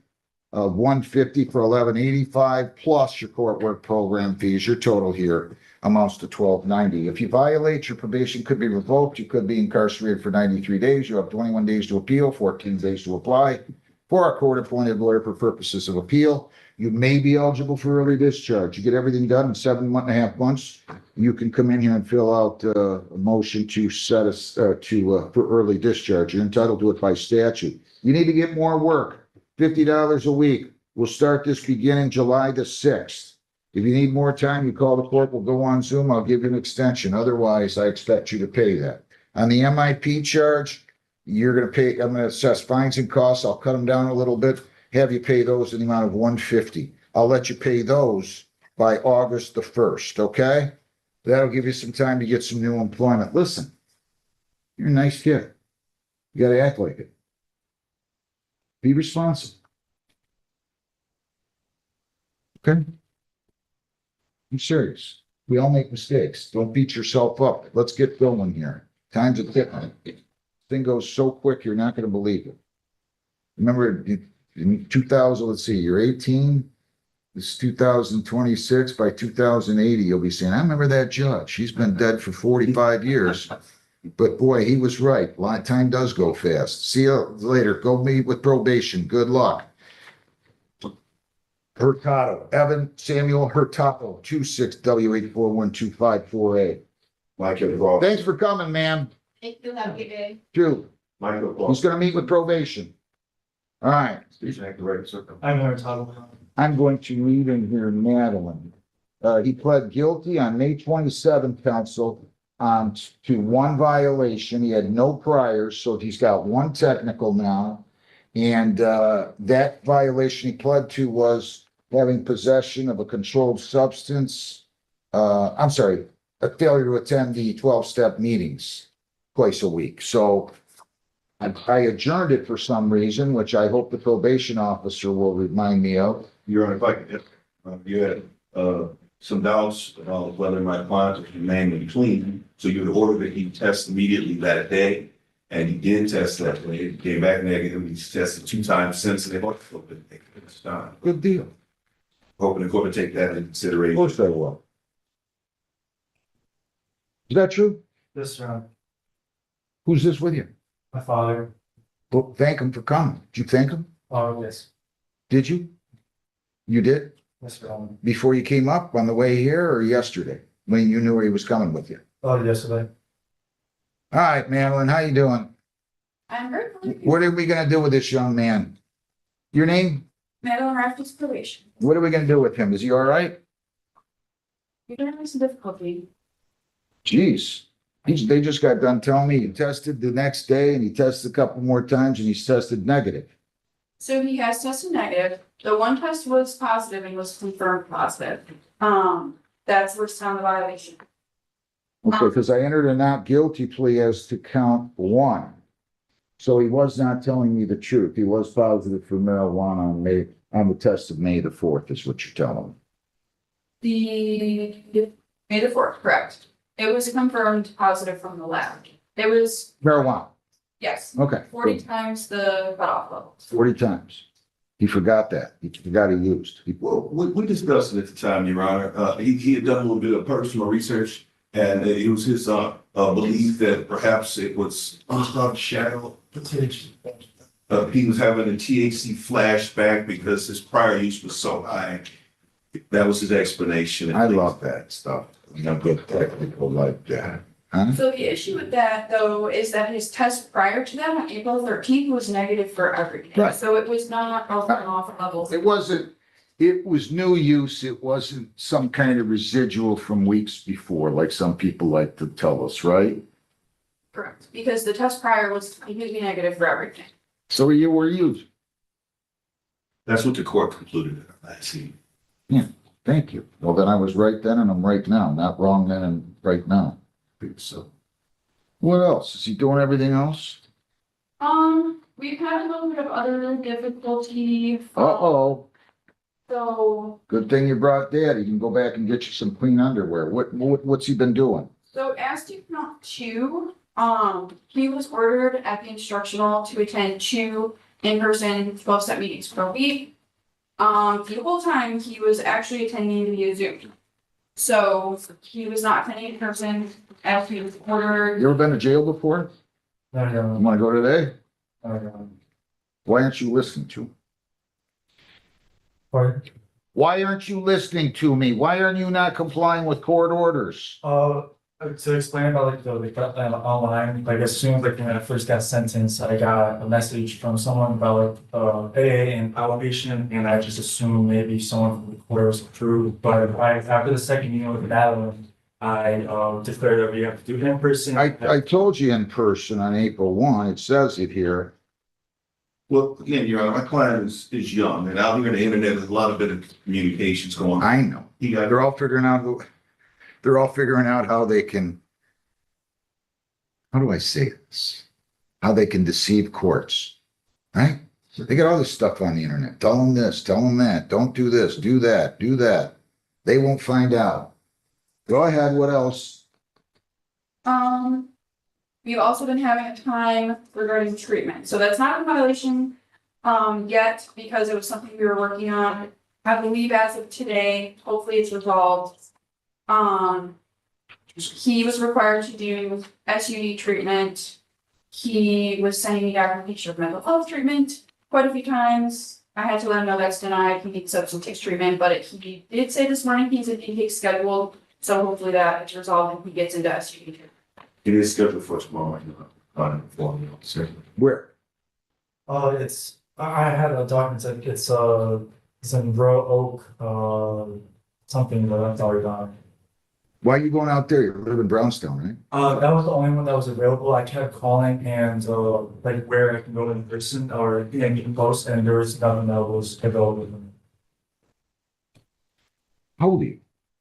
of 150 for 1185 plus your court work program fees. Your total here amounts to 1290. If you violate, your probation could be revoked. You could be incarcerated for 93 days. You have 21 days to appeal, 14 days to apply for a court-appointed lawyer for purposes of appeal. you may be eligible for early discharge. You get everything done in 7.5 months. You can come in here and fill out a motion to set us for early discharge. You're entitled to it by statute. You need to get more work, $50 a week. We'll start this beginning July the 6th. If you need more time, you call the court. We'll go on Zoom. I'll give you an extension. Otherwise, I expect you to pay that. On the MIP charge, you're going to pay, I'm going to assess fines and costs. I'll cut them down a little bit. Have you pay those in the amount of $150. I'll let you pay those by August the 1st, okay? That'll give you some time to get some new employment. Listen, you're a nice kid. You got to act like it. Be responsible. Okay? I'm serious. We all make mistakes. Don't beat yourself up. Let's get going here. Time's a ticking. Thing goes so quick, you're not going to believe it. Remember, in 2000, let's see, you're 18. This is 2026. By 2080, you'll be saying, I remember that judge. He's been dead for 45 years. But boy, he was right. A lot of time does go fast. See you later. Go meet with probation. Good luck. Hurtado, Evan Samuel Hurtado, 26W841254A. Michael. Thanks for coming, man. Thank you, have a good day. Drew, Michael. he's gonna meet with probation. All right, I'm here talking. I'm going to read in here Madeline. He pled guilty on May 27th, counsel, to one violation. He had no priors, so he's got one technical now. And that violation he pled to was having possession of a controlled substance. A failure to attend the 12-step meetings twice a week. So I adjourned it for some reason, which I hope the probation officer will remind me of. Your Honor, if I could, you had some doubts about whether my client was remaining clean, so you would order that he test immediately that day, and he did test that day. He came back negative. He's tested 2 times since, and they both feel good. It's done. Good deal. Hoping the court would take that into Of consideration. course I will. Is that true? This, Who's this with you? my father. Well, thank him for coming. Did you thank him? Oh, yes. Did you? You did? Yes, Before you came up on the way here or yesterday? When you knew he was coming with you? Oh, yesterday. All right, Madeline, how you doing? I'm good. What are we gonna do with this young man? Your name? Madeline Raffles probation. What are we gonna do with him? Is he all right? You're gonna have some difficulty. Jeez. They just got done telling me he tested the next day and he tested a couple more times and he's tested negative. So he has tested negative. The one test was positive and was confirmed positive. That's listed on the violation. Okay, because I entered a not guilty plea as to count 1. So he was not telling me the truth. He was positive for marijuana on the test of May the 4th, is what you're telling me. The May the 4th, correct. It was confirmed positive from the lab. It was, Marijuana. yes, Okay. 40 times the cutoff levels. 40 times. He forgot that. He forgot he used. Well, we discussed it at the time, Your Honor. He had done a little bit of personal research, and it was his belief that perhaps it was shadow. He was having a THC flashback because his prior use was so high. That was his explanation. I love that stuff. I'm good technical like that. Huh? So the issue with that though is that his test prior to that on April 13th was negative for everything. Right. So it was not off levels. It was new use. It wasn't some kind of residual from weeks before, like some people like to tell us, right? Correct, because the test prior was completely negative for everything. So you were used. That's what the court concluded. I see. Yeah, thank you. Well, then I was right then and I'm right now. Not wrong then and right now. So, what else? Is he doing everything else? We've had a little bit of other difficulty. Uh-oh. So, Good thing you brought Dad. He can go back and get you some clean underwear. What's he been doing? so as to count 2, he was ordered at the instructional to attend 2 in-person 12-step meetings per week. The whole time he was actually attending via Zoom. So he was not attending in person as he was ordered. You ever been to jail before? No. You wanna go today? Why aren't you listening to him? Pardon? Why aren't you listening to me? Why are you not complying with court orders? To explain about like the online, like as soon as like when I first got sentenced, I got a message from someone about like AA and outpatient, and I just assumed maybe someone from the court was approved. But after the second meeting with Madeline, I declared that we have to do it in person. I told you in person on April 1, it says it here. Well, again, Your Honor, my client is young and out here on the internet, there's a lot of bit of communications going on. I know. He got, They're all figuring out how they can, how do I say this? How they can deceive courts, right? They got all this stuff on the internet. Tell them this, tell them that. Don't do this, do that, do that. They won't find out. Go ahead, what else? We've also been having a time regarding treatment, so that's not a violation, yet, because it was something we were working on. I believe as of today, hopefully it's resolved. He was required to do SUD treatment. He was sending me documentation of mental health treatment quite a few times. I had to let him know that's denied. He needs substance treatment, but he did say this morning he's in intake scheduled. So hopefully that is resolved and he gets into SUD treatment. it is scheduled for tomorrow, sir. Where? I had a document, it's in Royal Oak, something, but that's already gone. Why are you going out there? You live in Brownstown, right? That was the only one that was available. I kept calling and like where I can go in person or in post, and there was nothing that was available. How old are you?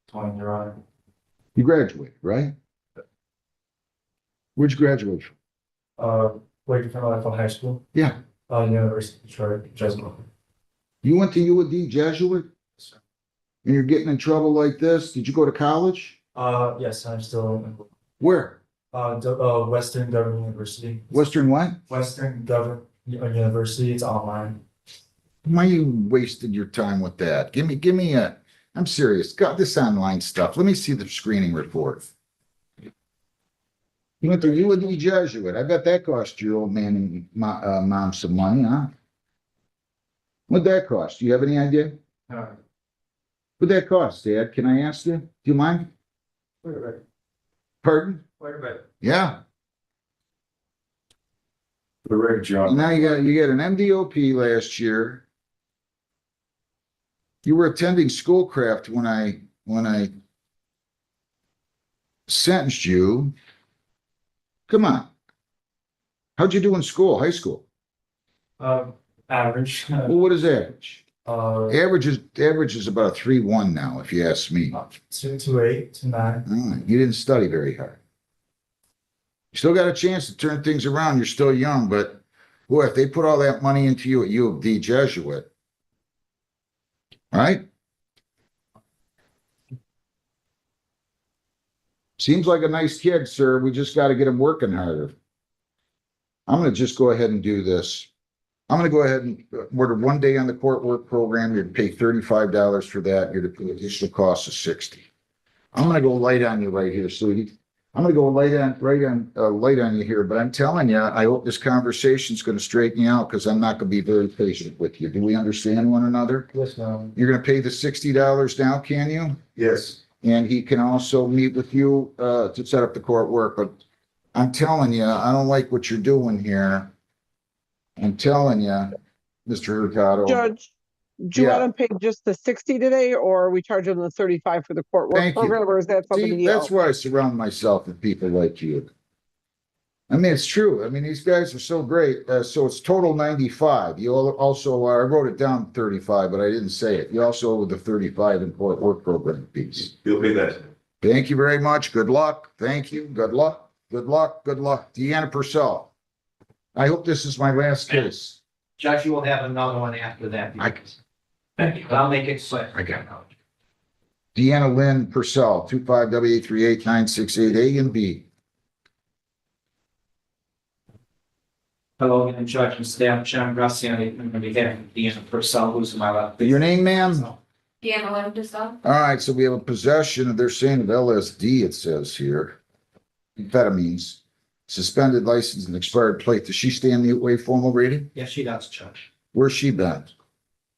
20, Your Honor. You graduated, right? Where'd you graduate from? Wait for life high school. Yeah. University of Detroit, Jesuit. You went to U of D Jesuit? And you're getting in trouble like this? Did you go to college? Yes, I'm still Where? Western Government University. Western what? Western Government University. It's online. Why you wasted your time with that? Give me a, I'm serious. Got this online stuff. Let me see the screening report. You went to U of D Jesuit. I bet that cost your old man and mom some money, huh? What'd that cost? Do you have any idea? What'd that cost, Dad? Can I ask you? Do you mind? Pardon? Yeah. The right job. Now you got an MDOP last year. You were attending Schoolcraft when I sentenced you. Come on. How'd you do in school, high school? Average. Well, what is average? Average is about a 3.1 now, if you ask me. 2.8, 2.9. You didn't study very hard. You still got a chance to turn things around. You're still young, but boy, if they put all that money into you at U of D Jesuit, right? Seems like a nice kid, sir. We just got to get him working harder. I'm going to just go ahead and do this. I'm going to go ahead and order 1 day on the court work program. You're to pay $35 for that. You're to pay additional cost of $60. I'm going to go light on you right here, sweetie. I'm going to go light on you here, but I'm telling you, I hope this conversation is going to straighten you out because I'm not going to be very patient with you. Do we understand one another? Yes, ma'am. You're going to pay the $60 now, can you? Yes. And he can also meet with you to set up the court work. But I'm telling you, I don't like what you're doing here. I'm telling you, Mr. Hurtado. Judge, do you Yeah. want to pay just the 60 today, or are we charging them the 35 for the court work Thank you. program, or is that something See, you that's why I surround myself with people like you. I mean, it's true. I mean, these guys are so great. So it's total 95. You also, I wrote it down 35, but I didn't say it. You also owe the 35 in court work program fees. You'll pay that. Thank you very much. Good luck. Thank you. Good luck. Good luck. Good luck. Deanna Purcell. I hope this is my last case. Judge, you will have another one after that. Thank you. But I'll make it quick. I got it. Deanna Lynn Purcell, 25W38968A and B. Hello, again, Judge and staff, John Graziani, on behalf of Deanna Purcell, who's in my left. Your name, ma'am? Deanna Lindestad. All right, so we have a possession of, they're saying of LSD, it says here. Amphetamines, suspended license and expired plate. Does she stand the way formal rating? Yes, she does, Judge. Where's she been?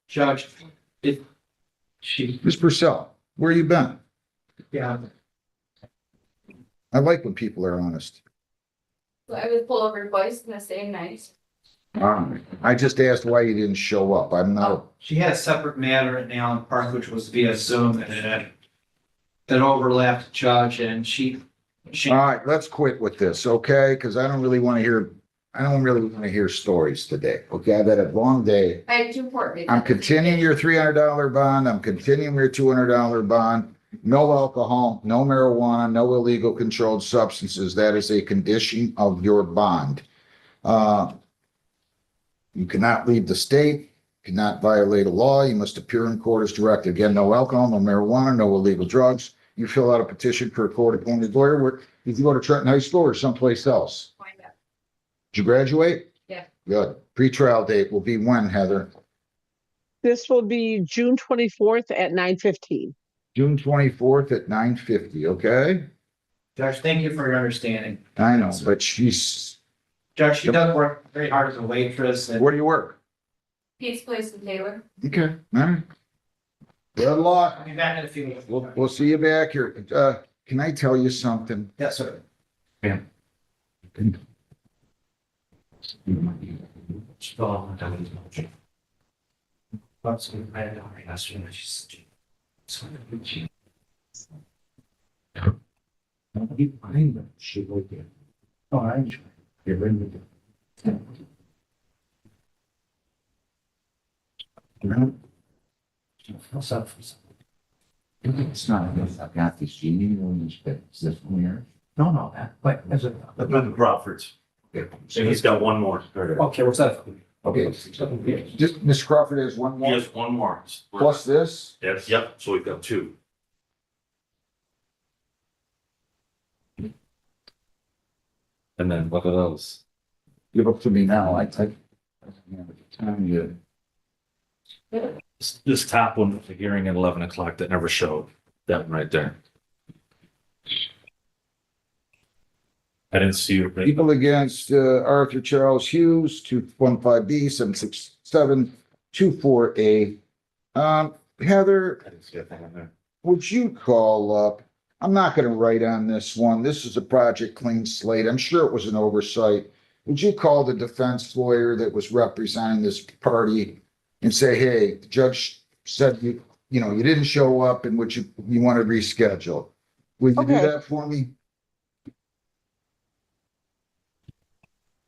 Judge, Ms. Purcell, where you been? Yeah. I like when people are honest. So I was pulled over twice in the same night. I just asked why you didn't show up. I'm not, She had a separate matter in Allen Park, which was via Zoom, and it overlapped the judge, and she. all right, let's quit with this, okay? Because I don't really want to hear stories today, okay? I've had a long day. I had 2 court dates. I'm continuing your $300 bond. I'm continuing your $200 bond. No alcohol, no marijuana, no illegal controlled substances. That is a condition of your bond. You cannot leave the state, cannot violate a law. You must appear in court as directed. Again, no alcohol, no marijuana, no illegal drugs. You fill out a petition for a court-appointed lawyer. Where did you go to Trenton High School or someplace else? Did you graduate? Yeah. Good. Pre-trial date will be when, Heather? This will be June 24th at 9:15. June 24th at 9:50, okay? Judge, thank you for your understanding. I know, but she's, Judge, she does work very hard as a waitress, and where do you work? Pete's Place in Taylor. Okay, all right. Good luck. I'll be back in a few minutes. We'll see you back here. Can I tell you something? Yes, sir. Oh, I enjoy it. Get rid of it. It's not, I've got this genie ones, but is this one here? No, but as a. Linda Crawford's. Okay. And he's got one more. Okay, what's that? Okay, just Ms. Crawford has one He more, has one more. plus this? Yes, yep, so we've got 2. And then what are those? Give up to me now, I take. Time you. This top one with the hearing at 11 o'clock that never showed. That one right there. I didn't see your. People against Arthur Charles Hughes, 215B, 76724A. Heather, I didn't see a thing in there. would you call up? I'm not going to write on this one. This is a Project Clean Slate. I'm sure it was an oversight. Would you call the defense lawyer that was representing this party and say, hey, the judge said you didn't show up and would you want to reschedule? Would you do Okay. that for me?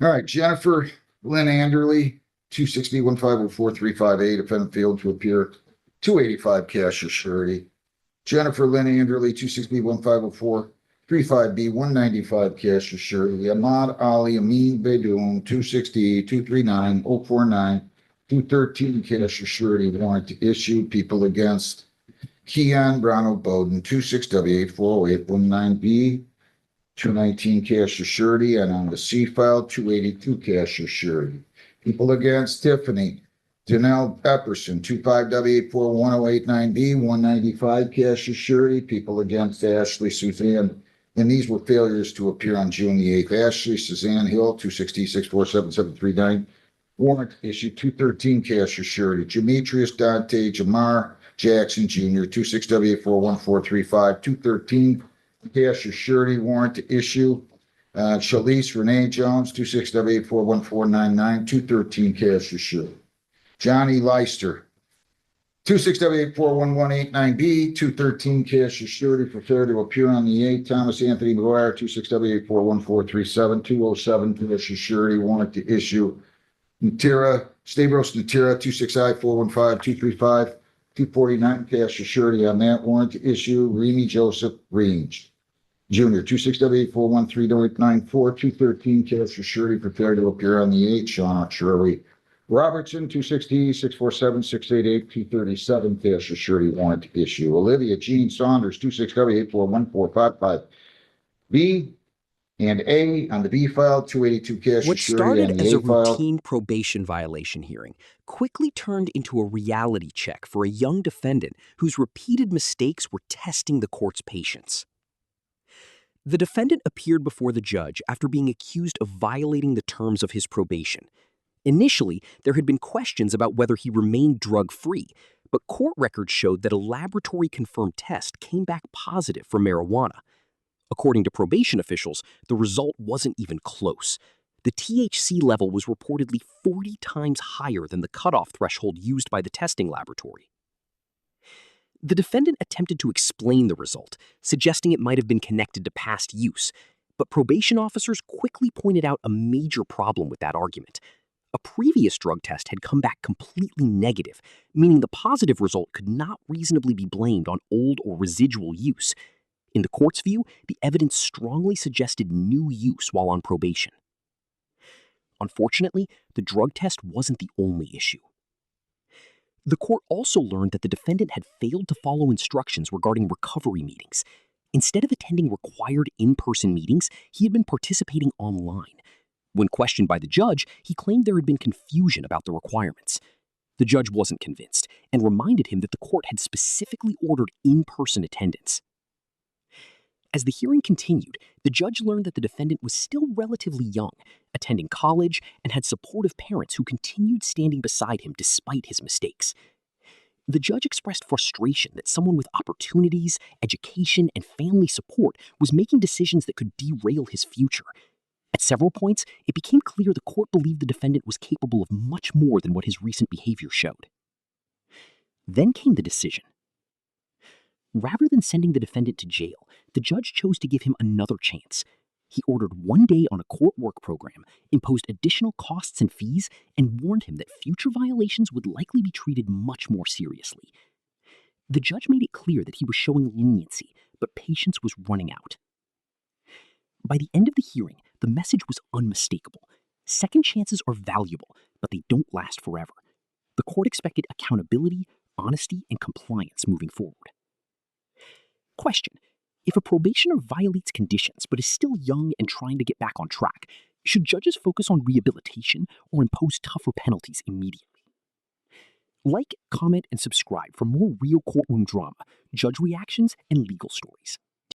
All right, Jennifer Lynn Anderly, 260-150-4358, defendant failed to appear, 285 cash or surety. Jennifer Lynn Anderly, 260-150-35B, 195 cash or surety. Ahmad Ali Amin Beydoun, 260-239-049, 213 cash or surety warrant to issue. People against Keon Brown Bowden, 26W840819B, 219 cash or surety, and on the C file, 282 cash or surety. People against Tiffany Janelle Epperson, 25W841089B, 195 cash or surety. People against Ashley Suzanne, and these were failures to appear on June the 8th. Ashley Suzanne Hill, 260-647-739, warrant issued, 213 cash or surety. Demetrius Dante Jamar Jackson Jr., 26W841435, 213 cash or surety warrant to issue. Shalice Renee Jones, 26W841499, 213 cash or surety. Johnny Leister, 26W841189B, 213 cash or surety for failure to appear on the 8th. Thomas Anthony McGuire, 26W841437, 207 cash or surety warrant to issue. Stavros Natira, 269-415-235, 249 cash or surety on that warrant to issue. Remy Joseph Range Jr., 26W841394, 213 cash or surety for failure to appear on the 8th. Sean Shirley Robertson, 260-647-688, 237 cash or surety warrant to issue. Olivia Jean Saunders, 26W841455B and A on the B file, 282 cash or What surety on started the as A a file. routine probation violation hearing quickly turned into a reality check for a young defendant whose repeated mistakes were testing the court's patience. The defendant appeared before the judge after being accused of violating the terms of his probation. Initially, there had been questions about whether he remained drug-free, But court records showed that a laboratory-confirmed test came back positive for marijuana. According to probation officials, the result wasn't even close. The THC level was reportedly 40 times higher than the cutoff threshold used by the testing laboratory. The defendant attempted to explain the result, suggesting it might have been connected to past use, but probation officers quickly pointed out a major problem with that argument. A previous drug test had come back completely negative, meaning the positive result could not reasonably be blamed on old or residual use. In the court's view, the evidence strongly suggested new use while on probation. Unfortunately, the drug test wasn't the only issue. The court also learned that the defendant had failed to follow instructions regarding recovery meetings. Instead of attending required in-person meetings, he had been participating online. When questioned by the judge, he claimed there had been confusion about the requirements. The judge wasn't convinced and reminded him that the court had specifically ordered in-person attendance. As the hearing continued, the judge learned that the defendant was still relatively young, attending college, and had supportive parents who continued standing beside him despite his mistakes. The judge expressed frustration that someone with opportunities, education, and family support was making decisions that could derail his future. At several points, it became clear the court believed the defendant was capable of much more than what his recent behavior showed. Then came the decision. Rather than sending the defendant to jail, the judge chose to give him another chance. He ordered 1 day on a court work program, imposed additional costs and fees, and warned him that future violations would likely be treated much more seriously. The judge made it clear that he was showing leniency, but patience was running out. By the end of the hearing, the message was unmistakable. Second chances are valuable, but they don't last forever. The court expected accountability, honesty, and compliance moving forward. Question: if a probationer violates conditions but is still young and trying to get back on track, should judges focus on rehabilitation or impose tougher penalties immediately? Like, comment, and subscribe for more real courtroom drama, judge reactions, and legal stories.